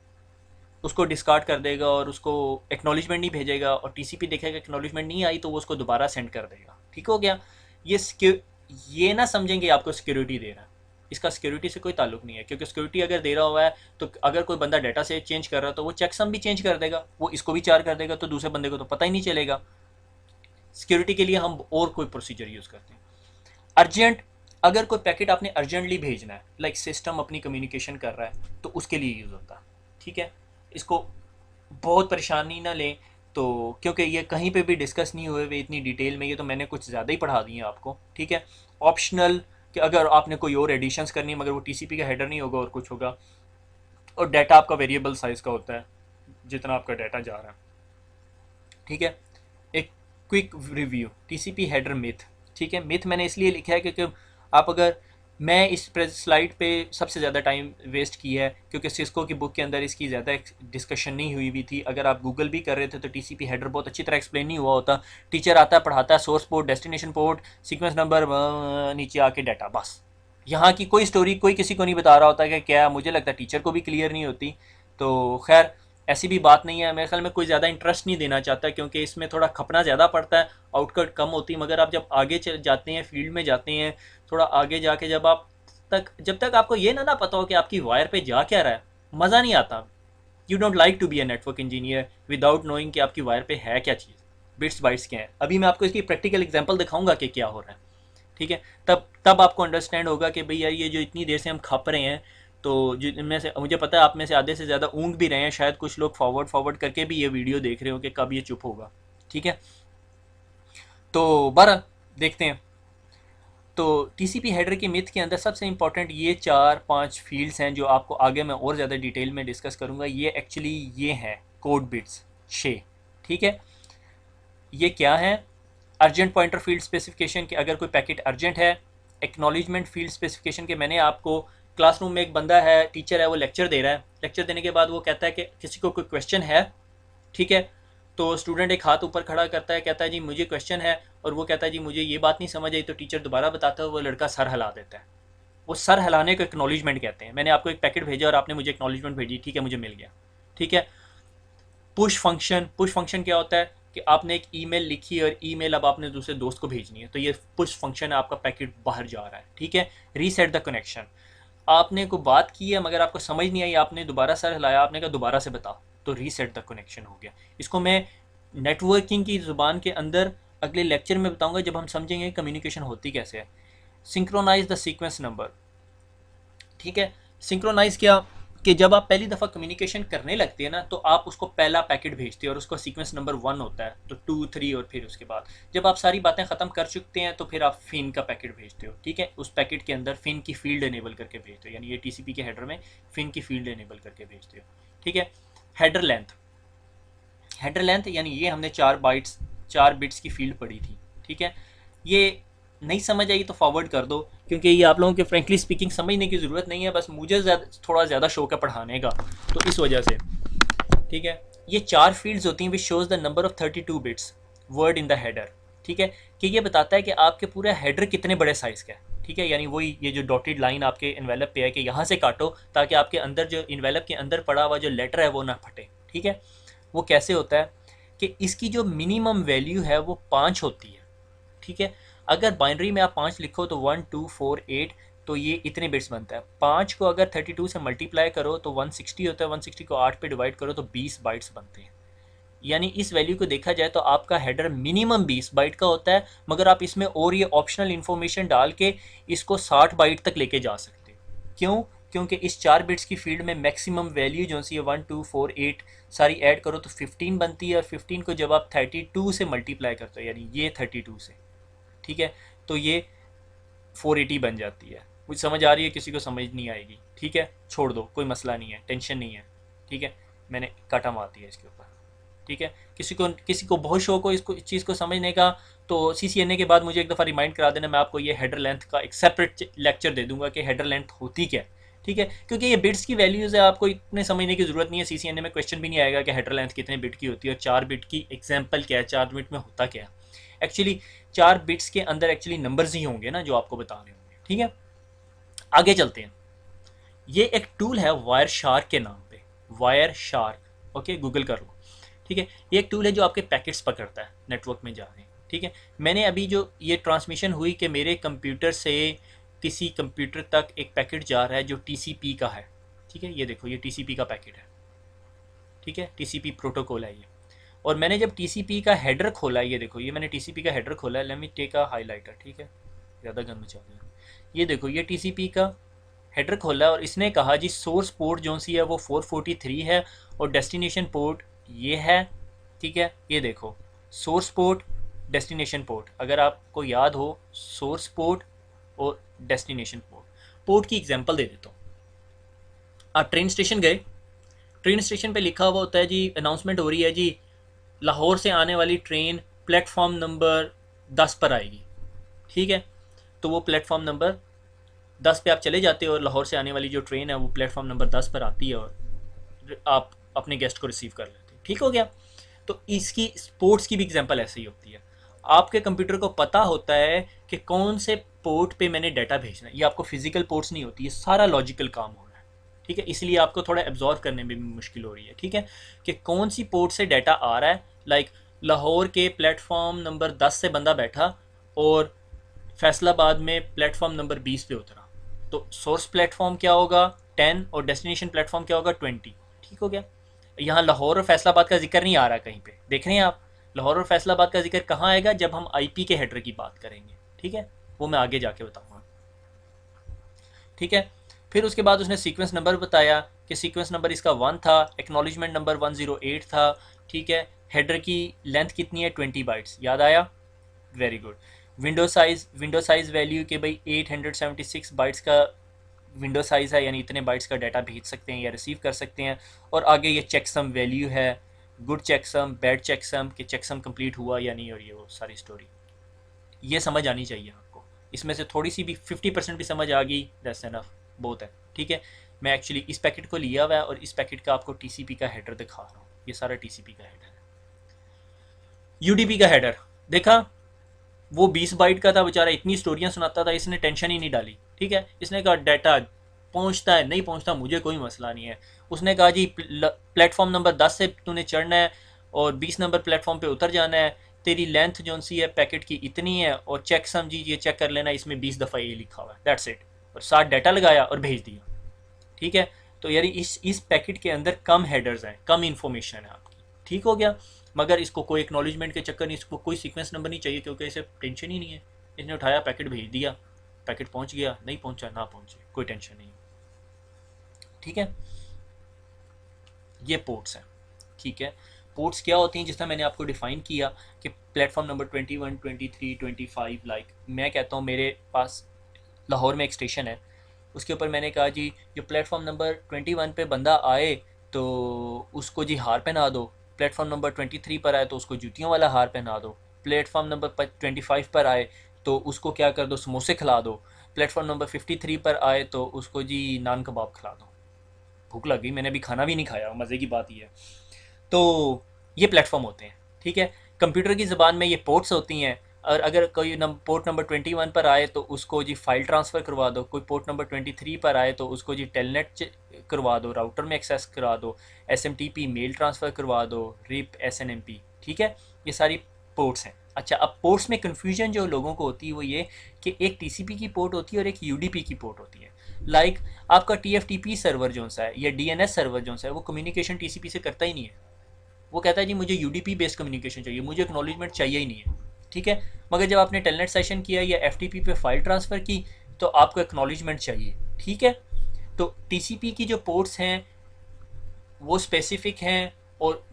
Speaker 1: उसको डिस्कार्ड कर देगा और उसको एक्नॉलेजमेंट नहीं भेजेगा, और टीसीपी देखेगा एक्नॉलेजमेंट नहीं आई तो वो उसको दोबारा सेंड कर देगा, ठीक हो गया। ये ये ना समझेंगे आपको सिक्योरिटी दे रहा है, इसका सिक्योरिटी से कोई ताल्लुक नहीं है, क्योंकि सिक्योरिटी अगर दे रहा हुआ है तो अगर कोई बंदा डाटा से चेंज कर रहा है तो वो चेकसम भी चेंज कर देगा, वो इसको भी चार कर देगा, तो दूसरे बंदे को तो पता ही नहीं चलेगा। सिक्योरिटी के लिए हम और कोई प्रोसीजर यूज़ करते हैं। अर्जेंट, अगर कोई पैकेट आपने अर्जेंटली भेजना है, लाइक सिस्टम अपनी कम्युनिकेशन कर रहा है, तो उसके लिए यूज़ होता है, ठीक है। इसको बहुत परेशानी ना लें, तो क्योंकि ये कहीं पे भी डिस्कस नहीं हुए हुए इतनी डिटेल में, ये तो मैंने कुछ ज़्यादा ही पढ़ा दी है आपको, ठीक है। ऑप्शनल, कि अगर आपने कोई और एडिशंस करनी है, मगर वो टीसीपी का हेडर नहीं होगा और कुछ होगा। और डाटा आपका वेरिएबल साइज़ का होता है, जितना आपका डाटा जा रहा है, ठीक है। एक quick review, TCP header myth, ठीक है। मिथ मैंने इसलिए लिखा है क्योंकि आप अगर, मैं इस स्लाइड पे सबसे ज़्यादा टाइम वेस्ट किया है क्योंकि सिस्को की बुक के अंदर इसकी ज़्यादा डिस्कशन नहीं हुई थी। अगर आप गूगल भी कर रहे थे तो टीसीपी हेडर बहुत अच्छी तरह एक्सप्लेन नहीं हुआ होता। टीचर आता है, पढ़ाता है, source port, destination port, sequence number, नीचे आके डाटा, बस। यहाँ की कोई स्टोरी कोई किसी को नहीं बता रहा होता कि क्या, मुझे लगता है टीचर को भी क्लियर नहीं होती। तो खैर ऐसी भी बात नहीं है, मेरे ख्याल में कोई ज़्यादा इंटरेस्ट नहीं देना चाहता क्योंकि इसमें थोड़ा खपना ज़्यादा पड़ता है, आउटकट कम होती है। मगर आप जब आगे जाते हैं, फील्ड में जाते हैं, थोड़ा आगे जाके जब तक आपको ये ना पता हो कि आपकी वायर पे जा क्या रहा है, मज़ा नहीं आता। You don't like to be a network engineer without knowing कि आपकी वायर पे है क्या चीज़, बिट्स बाइट्स क्या है। अभी मैं आपको इसकी प्रैक्टिकल एग्जांपल दिखाऊंगा कि क्या हो रहा है, ठीक है। तब आपको अंडरस्टैंड होगा कि भाई यार ये जो इतनी देर से हम खप रहे हैं, तो जिनमें से मुझे पता है आप में से आधे से ज़्यादा ऊँग भी रहे हैं, शायद कुछ लोग फॉरवर्ड फॉरवर्ड करके भी ये वीडियो देख रहे हो कि कब ये चुप होगा। ठीक है, तो बहरहाल देखते हैं। तो टीसीपी हेडर की मिथ के अंदर सबसे इंपॉर्टेंट ये 4-5 फील्ड्स हैं जो आपको आगे मैं और ज़्यादा डिटेल में डिस्कस करूँगा। ये एक्चुअली ये हैं कोड बिट्स शे। ठीक है, ये क्या है? अर्जेंट पॉइंटर फील्ड स्पेसिफिकेशन के अगर कोई पैकेट अर्जेंट है, एक्नॉलेजमेंट फील्ड स्पेसिफिकेशन के मैंने आपको क्लासरूम में एक बंदा है, टीचर है, वो लेक्चर दे रहा है, लेक्चर देने के बाद वो कहता है कि किसी को कोई क्वेश्चन है। ठीक है, तो स्टूडेंट एक हाथ ऊपर खड़ा करता है, कहता है जी मुझे क्वेश्चन है, और वो कहता है जी मुझे ये बात नहीं समझ आई, तो टीचर दोबारा बताता है, वो लड़का सर हिला देता है। वो सर हिलाने को एक्नॉलेजमेंट कहते हैं। मैंने आपको एक पैकेट भेजा और आपने मुझे एक्नॉलेजमेंट भेजी, ठीक है मुझे मिल गया। ठीक है, पुश फंक्शन क्या होता है कि आपने एक ईमेल लिखी और ईमेल अब आपने दूसरे दोस्त को भेजनी है, तो ये पुश फंक्शन है, आपका पैकेट बाहर जा रहा है। ठीक है, रीसेट द कनेक्शन, आपने कोई बात की है मगर आपको समझ नहीं आई, आपने दोबारा सर हिलाया, आपने कहा दोबारा से बता, तो रीसेट द कनेक्शन हो गया। इसको मैं नेटवर्किंग की ज़ुबान के अंदर अगले लेक्चर में बताऊंगा जब हम समझेंगे कम्युनिकेशन होती कैसे है। Synchronise the sequence number. ठीक है, सिंक्रोनाइज क्या कि जब आप पहली दफ़ा कम्युनिकेशन करने लगते हैं ना, तो आप उसको पहला पैकेट भेजते हैं और उसका सीक्वेंस नंबर 1 होता है, तो 2 3 और फिर उसके बाद जब आप सारी बातें ख़त्म कर चुकते हैं तो फिर आप फिन का पैकेट भेजते हो। ठीक है, उस पैकेट के अंदर फिन की फील्ड इनेबल करके भेजते हो, यानी ये टीसीपी के हेडर में फिन की फील्ड इनेबल करके भेजते हो। ठीक है, हेडर लेंथ, हेडर लेंथ यानी ये हमने 4 बिट्स की फील्ड पढ़ी थी। ठीक है, ये नहीं समझ आई तो फॉरवर्ड कर दो, क्योंकि ये आप लोगों के फ्रेंकली स्पीकिंग समझने की ज़रूरत नहीं है, बस मुझे थोड़ा ज़्यादा शौक है पढ़ाने का, तो इस वजह से। ठीक है, ये 4 फील्ड्स होती हैं which shows the number of 32 bits word in the header. ठीक है, कि ये बताता है कि आपके पूरा हेडर कितने बड़े साइज़ का है। ठीक है, यानी वही ये जो डॉटेड लाइन आपके इन्वेलप पे है कि यहाँ से काटो ताकि आपके अंदर जो इन्वेलप के अंदर पड़ा हुआ जो लेटर है वो ना फटे। ठीक है, वो कैसे होता है कि इसकी जो मिनिमम वैल्यू है वो 5 होती है। ठीक है, अगर बाइनरी में आप 5 लिखो तो 1 2 4 8, तो ये इतने बिट्स बनता है। 5 को अगर 32 से मल्टीप्लाई करो तो 160 होता है, 160 को 8 पे डिवाइड करो तो 20 बाइट्स बनते हैं। यानी इस वैल्यू को देखा जाए तो आपका हेडर मिनिमम 20 बाइट का होता है, मगर आप इसमें और ये ऑप्शनल इन्फॉर्मेशन डाल के इसको 60 बाइट तक लेके जा सकते हो। क्यों? क्योंकि इस 4 बिट्स की फील्ड में मैक्सिमम वैल्यू जो सी है 1 2 4 8 सारी ऐड करो तो 15 बनती है, और 15 को जब आप 32 से मल्टीप्लाई करते हो, यानी ये 32 से, ठीक है, तो ये 480 बन जाती है। कुछ समझ आ रही है? किसी को समझ नहीं आएगी, ठीक है, छोड़ दो, कोई मसला नहीं है, टेंशन नहीं है। ठीक है, मैंने काटा मार दिया इसके ऊपर। ठीक है, किसी को बहुत शौक हो इस चीज़ को समझने का, तो CCNA के बाद मुझे एक दफ़ा रिमाइंड करा देना, मैं आपको ये हेडर लेंथ का एक सेपरेट लेक्चर दे दूंगा कि हेडर लेंथ होती क्या है। ठीक है, क्योंकि ये बिट्स की वैल्यूज़ है, आपको इतने समझने की ज़रूरत नहीं है। CCNA में क्वेश्चन भी नहीं आएगा कि हेडर लेंथ कितने बिट की होती है और 4 बिट की एग्जाम्पल क्या है, 4 बिट में होता क्या है। एक्चुअली 4 बिट्स के अंदर एक्चुअली नंबर्स ही होंगे ना जो आपको बता रहे होंगे। ठीक है, आगे चलते हैं। ये एक टूल है वायर शार्क के नाम पे, वायर शार्क, ओके, गूगल कर लो। ठीक है, ये एक टूल है जो आपके पैकेट्स पकड़ता है नेटवर्क में जा रहे हैं। ठीक है, मैंने अभी जो ये ट्रांसमिशन हुई कि मेरे कंप्यूटर से किसी कंप्यूटर तक एक पैकेट जा रहा है जो TCP का है। ठीक है, ये देखो ये TCP का पैकेट है। ठीक है, TCP प्रोटोकॉल है ये, और मैंने जब TCP का हेडर खोला, ये देखो ये मैंने TCP का हेडर खोला है, let me take a highlighter. ठीक है, ज़्यादा गंद मचा दिया। ये देखो ये TCP का हेडर खोला है और इसने कहा जी सोर्स पोर्ट जो सी है वो 443 है और डेस्टिनेशन पोर्ट ये है। ठीक है, ये देखो सोर्स पोर्ट, डेस्टिनेशन पोर्ट, अगर आपको याद हो सोर्स पोर्ट और डेस्टिनेशन पोर्ट। पोर्ट की एग्जांपल दे देता हूँ। आप ट्रेन स्टेशन गए, ट्रेन स्टेशन पे लिखा हुआ होता है जी, अनाउंसमेंट हो रही है जी लाहौर से आने वाली ट्रेन प्लेटफॉर्म नंबर 10 पर आएगी। ठीक है, तो वो प्लेटफॉर्म नंबर 10 पे आप चले जाते हो और लाहौर से आने वाली जो ट्रेन है वो प्लेटफॉर्म नंबर 10 पर आती है और आप अपने गेस्ट को रिसीव कर लेते हैं। ठीक हो गया, तो इसकी स्पोर्ट्स की भी एग्जांपल ऐसे ही होती है। आपके कंप्यूटर को पता होता है कि कौन से पोर्ट पे मैंने डाटा भेजना है। ये आपको फिजिकल पोर्ट्स नहीं होती, ये सारा लॉजिकल काम हो रहा है। ठीक है, इसलिए आपको थोड़ा एब्जॉर्व करने में भी मुश्किल हो रही है। ठीक है, कि कौन सी पोर्ट से डाटा आ रहा है। लाइक लाहौर के प्लेटफॉर्म नंबर 10 से बंदा बैठा और फैसलाबाद में प्लेटफॉर्म नंबर 20 पे उतरा, तो सोर्स प्लेटफॉर्म क्या होगा 10 और डेस्टिनेशन प्लेटफॉर्म क्या होगा 20। ठीक हो गया, यहाँ लाहौर और फैसलाबाद का जिक्र नहीं आ रहा कहीं पे, देख रहे हैं आप। लाहौर और फैसलाबाद का जिक्र कहाँ आएगा? जब हम IP के हेडर की बात करेंगे। ठीक है, वो मैं आगे जाके बताऊँगा। ठीक है, फिर उसके बाद उसने सीक्वेंस नंबर बताया कि सीक्वेंस नंबर इसका 1 था, एक्नॉलेजमेंट नंबर 108 था, ठीक है। हेडर की लेंथ कितनी है, 20 बाइट्स, याद आया, very good. Window size value के भाई 876 बाइट्स का विंडो साइज़ है, यानी इतने बाइट्स का डाटा भेज सकते हैं या रिसीव कर सकते हैं। और आगे ये चेकसम वैल्यू है, गुड चेकसम, बैड चेकसम, कि चेकसम कंप्लीट हुआ या नहीं, और ये वो सारी स्टोरी ये समझ आनी चाहिए आपको। इसमें से थोड़ी सी भी 50% भी समझ आ गई, दैट्स एनफ, बहुत है, ठीक है। मैं एक्चुअली इस पैकेट को लिया हुआ है और इस पैकेट का आपको टीसीपी का हेडर दिखा रहा हूँ। ये सारा टीसीपी का हेडर है। यूडीपी का हेडर देखा, वो 20 बाइट का था बेचारा, इतनी स्टोरियां सुनाता था, इसने टेंशन ही नहीं डाली, ठीक है। इसने कहा डाटा पहुंचता है नहीं पहुंचता मुझे कोई मसला नहीं है। उसने कहा जी प्लेटफॉर्म नंबर 10 से तूने चढ़ना है और 20 नंबर प्लेटफॉर्म पे उतर जाना है, तेरी लेंथ जो सी है पैकेट की इतनी है, और चेक समझिए, चेक कर लेना, इसमें 20 दफ़ा ये लिखा हुआ है, दैट्स इट। और साथ डाटा लगाया और भेज दिया, ठीक है। तो यार इस पैकेट के अंदर कम हेडर्स हैं, कम इन्फॉर्मेशन है आपकी, ठीक हो गया। मगर इसको कोई एक्नॉलेजमेंट के चक्कर नहीं, इसको कोई सीक्वेंस नंबर नहीं चाहिए, क्योंकि इसे टेंशन ही नहीं है। इसने उठाया पैकेट भेज दिया, पैकेट पहुंच गया, नहीं पहुंचा ना पहुंचे, कोई टेंशन नहीं, ठीक है। ये पोर्ट्स हैं, ठीक है। पोर्ट्स क्या होती हैं, जिस तरह मैंने आपको डिफाइन किया कि प्लेटफॉर्म नंबर 21, 23, 25, लाइक मैं कहता हूँ मेरे पास लाहौर में एक स्टेशन है, उसके ऊपर मैंने कहा जी जो प्लेटफॉर्म नंबर 21 पे बंदा आए तो उसको जी हार पहना दो, प्लेटफॉर्म नंबर 23 पर आए तो उसको जूतियों वाला हार पहना दो, प्लेटफॉर्म नंबर 25 पर आए तो उसको क्या कर दो, समोसे खिला दो, प्लेटफॉर्म नंबर 53 पर आए तो उसको जी नान कबाब खिला दो। भूख लग गई, मैंने अभी खाना भी नहीं खाया, मज़े की बात ये है। तो ये प्लेटफॉर्म होते हैं, ठीक है। कंप्यूटर की ज़बान में ये पोर्ट्स होती हैं। और अगर कोई पोर्ट नंबर 21 पर आए तो उसको जी फाइल ट्रांसफ़र करवा दो, कोई पोर्ट नंबर 23 पर आए तो उसको जी टेलनेट करवा दो, राउटर में एक्सेस करा दो, एसएमटीपी मेल ट्रांसफ़र करवा दो, रिप एसएनएमपी, ठीक है। ये सारी पोर्ट्स हैं। अच्छा, अब पोर्ट्स में कन्फ्यूजन जो लोगों को होती है वो ये कि एक टीसीपी की पोर्ट होती है और एक यूडीपी की पोर्ट होती है। लाइक आपका टीएफटीपी सर्वर जो सा है या डीएनएस सर्वर जो सा है वो कम्युनिकेशन टीसीपी से करता ही नहीं है। वो कहता है जी मुझे यूडीपी बेस्ड कम्युनिकेशन चाहिए, मुझे एक्नॉलेजमेंट चाहिए ही नहीं है, ठीक है। मगर जब आपने टेलनेट सेशन किया या एफटीपी पे फाइल ट्रांसफ़र की तो आपको एक्नॉलेजमेंट चाहिए, ठीक है। तो टीसीपी की जो पोर्ट्स हैं वो स्पेसिफिक हैं, और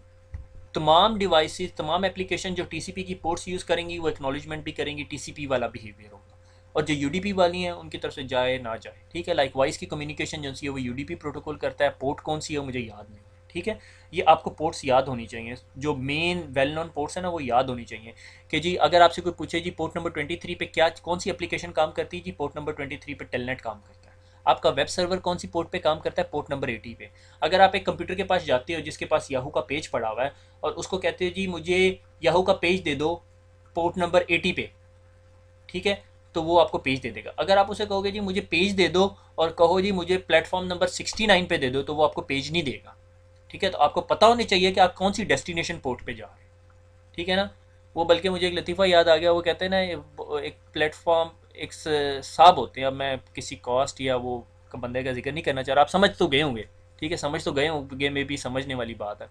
Speaker 1: तमाम डिवाइसेस, तमाम एप्लीकेशन जो टीसीपी की पोर्ट्स यूज़ करेंगी वो एक्नॉलेजमेंट भी करेंगी, टीसीपी वाला बिहेवियर होगा। और जो यूडीपी वाली हैं उनकी तरफ से जाए ना जाए, ठीक है। लाइक वाइस की कम्युनिकेशन जो सी है वो यूडीपी प्रोटोकॉल करता है, पोर्ट कौन सी है मुझे याद नहीं, ठीक है। ये आपको पोर्ट्स याद होनी चाहिए, जो मेन वेल नोन पोर्ट्स है ना वो याद होनी चाहिए। कि जी अगर आपसे कोई पूछे जी पोर्ट नंबर 23 पे क्या कौन सी एप्लीकेशन काम करती है, जी पोर्ट नंबर 23 पे टेलनेट काम करता है। आपका वेब सर्वर कौन सी पोर्ट पे काम करता है, पोर्ट नंबर 80 पे। अगर आप एक कंप्यूटर के पास जाते हो जिसके पास याहू का पेज पड़ा हुआ है और उसको कहते हो जी मुझे याहू का पेज दे दो पोर्ट नंबर 80 पे, ठीक है, तो वो आपको पेज दे देगा। अगर आप उसे कहोगे जी मुझे पेज दे दो और कहो जी मुझे प्लेटफॉर्म नंबर 69 पे दे दो, तो वो आपको पेज नहीं देगा, ठीक है। तो आपको पता होनी चाहिए कि आप कौन सी डेस्टिनेशन पोर्ट पे जा रहे हैं, ठीक है ना। वो बल्कि मुझे एक लतीफ़ा याद आ गया, वो कहते हैं ना एक प्लेटफॉर्म एक साहब होते हैं, अब मैं किसी कॉस्ट या वो बंदे का जिक्र नहीं करना चाह रहा, आप समझ तो गए होंगे, ठीक है, समझ तो गए होंगे, में भी समझने वाली बात है।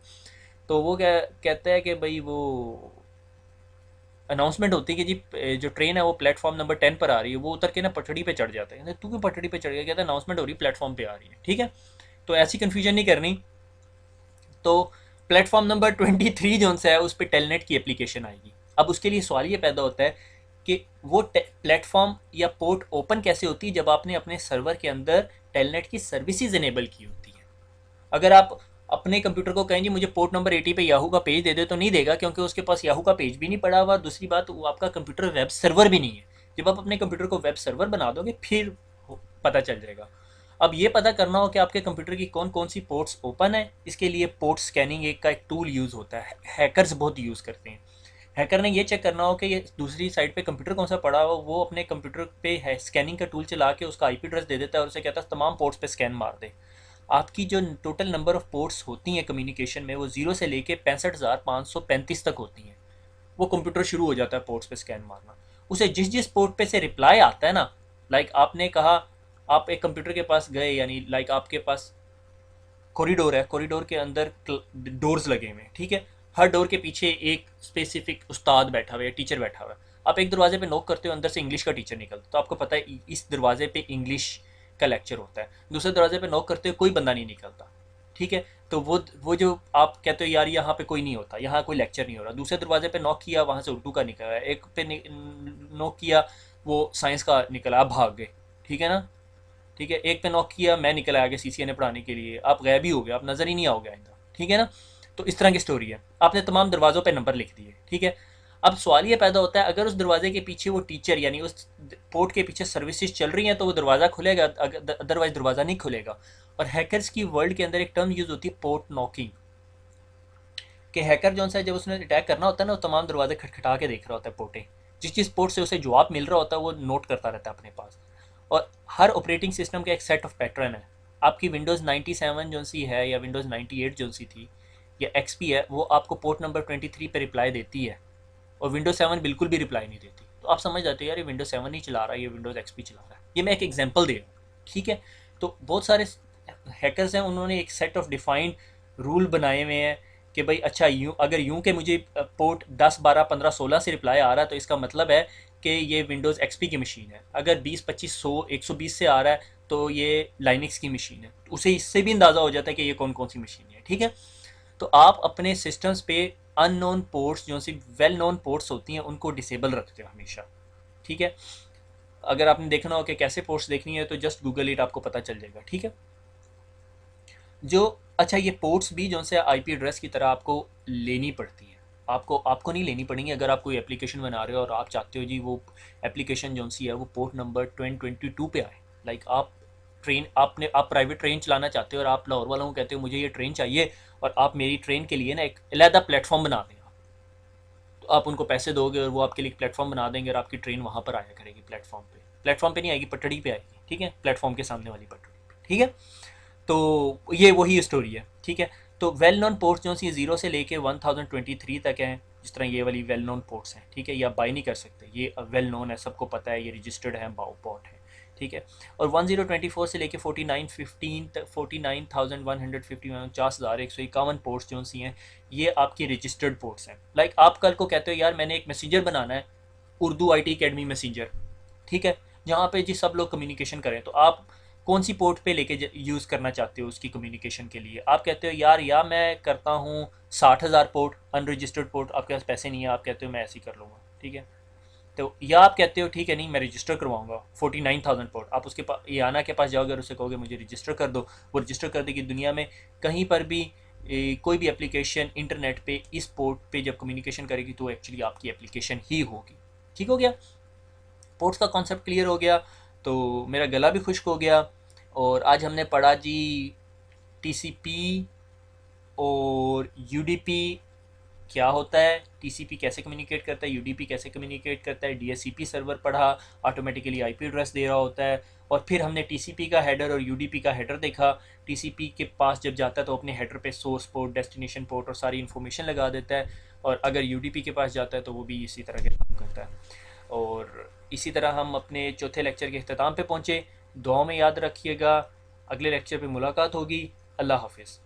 Speaker 1: तो वो क्या कहते हैं कि भाई वो अनाउंसमेंट होती है कि जी जो ट्रेन है वो प्लेटफॉर्म नंबर 10 पर आ रही है, वो उतर के ना पटड़ी पे चढ़ जाता है। तू क्यों पटड़ी पे चढ़ गया, कहता है अनाउंसमेंट हो रही प्लेटफॉर्म पे आ रही है, ठीक है। तो ऐसी कन्फ्यूजन नहीं करनी। तो प्लेटफॉर्म नंबर 23 जो है उस पर टेलनेट की एप्लीकेशन आएगी। अब उसके लिए सवाल ये पैदा होता है कि वो प्लेटफॉर्म या पोर्ट ओपन कैसे होती है जब आपने अपने सर्वर के अंदर टेलनेट की सर्विसेज इनेबल की होती है। अगर आप अपने कंप्यूटर को कहेंगे मुझे पोर्ट नंबर 80 पे याहू का पेज दे दे तो नहीं देगा, क्योंकि उसके पास याहू का पेज भी नहीं पड़ा हुआ। दूसरी बात, वो आपका कंप्यूटर वेब सर्वर भी नहीं है। जब आप अपने कंप्यूटर को वेब सर्वर बना दोगे फिर पता चल जाएगा। अब ये पता करना हो कि आपके कंप्यूटर की कौन कौन सी पोर्ट्स ओपन है, इसके लिए पोर्ट स्कैनिंग एक टूल यूज़ होता है, हैकर्स बहुत यूज़ करते हैं। हैकर ने ये चेक करना हो कि ये दूसरी साइड पे कंप्यूटर कौन सा पड़ा हो, वो अपने कंप्यूटर पे है स्कैनिंग का टूल चला के उसका आईपी एड्रेस दे देता है और उसे कहता है तमाम पोर्ट्स पे स्कैन मार दे। आपकी जो टोटल नंबर ऑफ पोर्ट्स होती हैं कम्युनिकेशन में वो 0 से लेके 65,535 तक होती हैं। वो कंप्यूटर शुरू हो जाता है पोर्ट्स पे स्कैन मारना। उसे जिस जिस पोर्ट पे से रिप्लाई आता है ना, लाइक आपने कहा आप एक कंप्यूटर के पास गए, यानी लाइक आपके पास कॉरिडोर है, कॉरिडोर के अंदर डोर्स लगे हुए हैं, ठीक है। हर डोर के पीछे एक स्पेसिफिक उस्ताद बैठा हुआ है, टीचर बैठा हुआ है। आप एक दरवाजे पे नॉक करते हो, अंदर से इंग्लिश का टीचर निकलता, तो आपको पता है इस दरवाजे पे इंग्लिश का लेक्चर होता है। दूसरे दरवाजे पे नॉक करते हुए कोई बंदा नहीं निकलता, ठीक है। तो वो जो आप कहते हो यार यहाँ पे कोई नहीं होता, यहाँ कोई लेक्चर नहीं हो रहा, दूसरे दरवाजे पे नॉक किया, वहाँ से उर्दू का निकला, एक पे नॉक किया, वो साइंस का निकला, आप भाग गए, ठीक है ना। ठीक है, एक पे नॉक किया, मैं निकल आगे सीसीए ने पढ़ाने के लिए, आप गायब ही हो गए, आप नज़र ही नहीं आओगे आइंदा, ठीक है ना। तो इस तरह की स्टोरी है, आपने तमाम दरवाज़ों पे नंबर लिख दिए, ठीक है। अब सवाल ये पैदा होता है, अगर उस दरवाजे के पीछे वो टीचर यानी उस पोर्ट के पीछे सर्विसेज चल रही हैं तो वो दरवाज़ा खुलेगा, अदरवाइज दरवाज़ा नहीं खुलेगा। और हैकर्स की वर्ल्ड के अंदर एक टर्म यूज़ होती है पोर्ट नॉकिंग, कि हैकर जो सा जब उसने अटैक करना होता है ना, वो तमाम दरवाजे खटखटा के देख रहा होता है पोर्टें, जिस पोर्ट से उसे जवाब मिल रहा होता है वो नोट करता रहता है अपने पास। और हर ऑपरेटिंग सिस्टम का एक सेट ऑफ पैटर्न है। आपकी विंडोज़ 97 जो सी है या विंडोज़ 98 जो सी थी या एक्सपी है, वो आपको पोर्ट नंबर 23 पे रिप्लाई देती है, और विंडोज़ 7 बिल्कुल भी रिप्लाई नहीं देती। तो आप समझ जाते हो यार ये विंडोज़ 7 नहीं चला रहा है, ये विंडोज़ एक्सपी चला रहा है। ये मैं एक एग्जाम्पल दे रहा हूँ, ठीक है। तो बहुत सारे हैकर्स हैं, उन्होंने एक सेट ऑफ डिफाइंड रूल बनाए हुए हैं कि भाई अच्छा यूँ, अगर यूँ के मुझे पोर्ट 10 12 15 16 से रिप्लाई आ रहा है तो इसका मतलब है कि ये विंडोज़ एक्सपी की मशीन है। अगर 20 25 100 120 से आ रहा है तो ये लाइनक्स की मशीन है। उसे इससे भी अंदाज़ा हो जाता है कि ये कौन कौन सी मशीन है, ठीक है। तो आप अपने सिस्टम्स पे अननोन पोर्ट्स जो सी वेल नोन पोर्ट्स होती हैं उनको डिसेबल रखते हो हमेशा, ठीक है। अगर आपने देखना हो कि कैसे पोर्ट्स देखनी है तो जस्ट गूगल इट, आपको पता चल जाएगा, ठीक है। जो अच्छा ये पोर्ट्स भी जो से आईपी एड्रेस की तरह आपको लेनी पड़ती है, आपको नहीं लेनी पड़ेंगी। अगर आप कोई एप्लीकेशन बना रहे हो और आप चाहते हो जी वो एप्लीकेशन जो सी है वो पोर्ट नंबर 2022 पे आए, लाइक आप प्राइवेट ट्रेन चलाना चाहते हो और आप लाहौर वालों को कहते हो मुझे ये ट्रेन चाहिए और आप मेरी ट्रेन के लिए ना एक अलहदा प्लेटफॉर्म बना दें, तो आप उनको पैसे दोगे और वो आपके लिए प्लेटफॉर्म बना देंगे और आपकी ट्रेन वहाँ पर आया करेगी। प्लेटफॉर्म पे नहीं आएगी, पटड़ी पे आएगी, ठीक है, प्लेटफॉर्म के सामने वाली पटड़ी, ठीक है। तो ये वही स्टोरी है, ठीक है। तो वेल नोन पोर्ट्स जो सी 0 से लेके 1023 तक हैं, जिस तरह ये वाली वेल नोन पोर्ट्स हैं, ठीक है। ये आप बाई नहीं कर सकते, ये वेल नोन है, सबको पता है, ये रजिस्टर्ड है, पोर्ट है, ठीक है। और 1024 से लेके 4915 तक 49,151 50,151 पोर्ट्स जो सी हैं ये आपकी रजिस्टर्ड पोर्ट्स हैं। लाइक आप कल को कहते हो यार मैंने एक मैसेंजर बनाना है, उर्दू IT अकेडमी मैसेंजर, ठीक है, जहाँ पे जी सब लोग कम्युनिकेशन करें, तो आप कौन सी पोर्ट पे लेके यूज़ करना चाहते हो उसकी कम्युनिकेशन के लिए। आप कहते हो यार या मैं करता हूँ 60,000 पोर्ट अनरजिस्टर्ड पोर्ट, आपके पास पैसे नहीं है, आप कहते हो मैं ऐसे ही कर लूँगा, ठीक है। तो या आप कहते हो ठीक है नहीं मैं रजिस्टर करवाऊंगा 49,000 पोर्ट, आप उसके पास याना के पास जाओगे और उससे कहोगे मुझे रजिस्टर कर दो, वो रजिस्टर कर देगी। दुनिया में कहीं पर भी कोई भी एप्लीकेशन इंटरनेट पे इस पोर्ट पे जब कम्युनिकेशन करेगी तो एक्चुअली आपकी एप्लीकेशन ही होगी, ठीक हो गया। पोर्ट्स का कॉन्सेप्ट क्लियर हो गया, तो मेरा गला भी खुश्क हो गया। और आज हमने पढ़ा जी TCP और UDP क्या होता है, TCP कैसे कम्युनिकेट करता है, UDP कैसे कम्युनिकेट करता है, DHCP सर्वर पढ़ा, ऑटोमेटिकली IP एड्रेस दे रहा होता है। और फिर हमने TCP का हेडर और UDP का हेडर देखा। TCP के पास जब जाता है तो अपने हेडर पे सोर्स पोर्ट, डेस्टिनेशन पोर्ट और सारी इन्फॉर्मेशन लगा देता है, और अगर UDP के पास जाता है तो वो भी इसी तरह के काम करता है। और इसी तरह हम अपने चौथे लेक्चर के अख्ताम पे पहुँचे। दुआ में याद रखिएगा, अगले लेक्चर पे मुलाकात होगी। अल्लाह हाफिज़।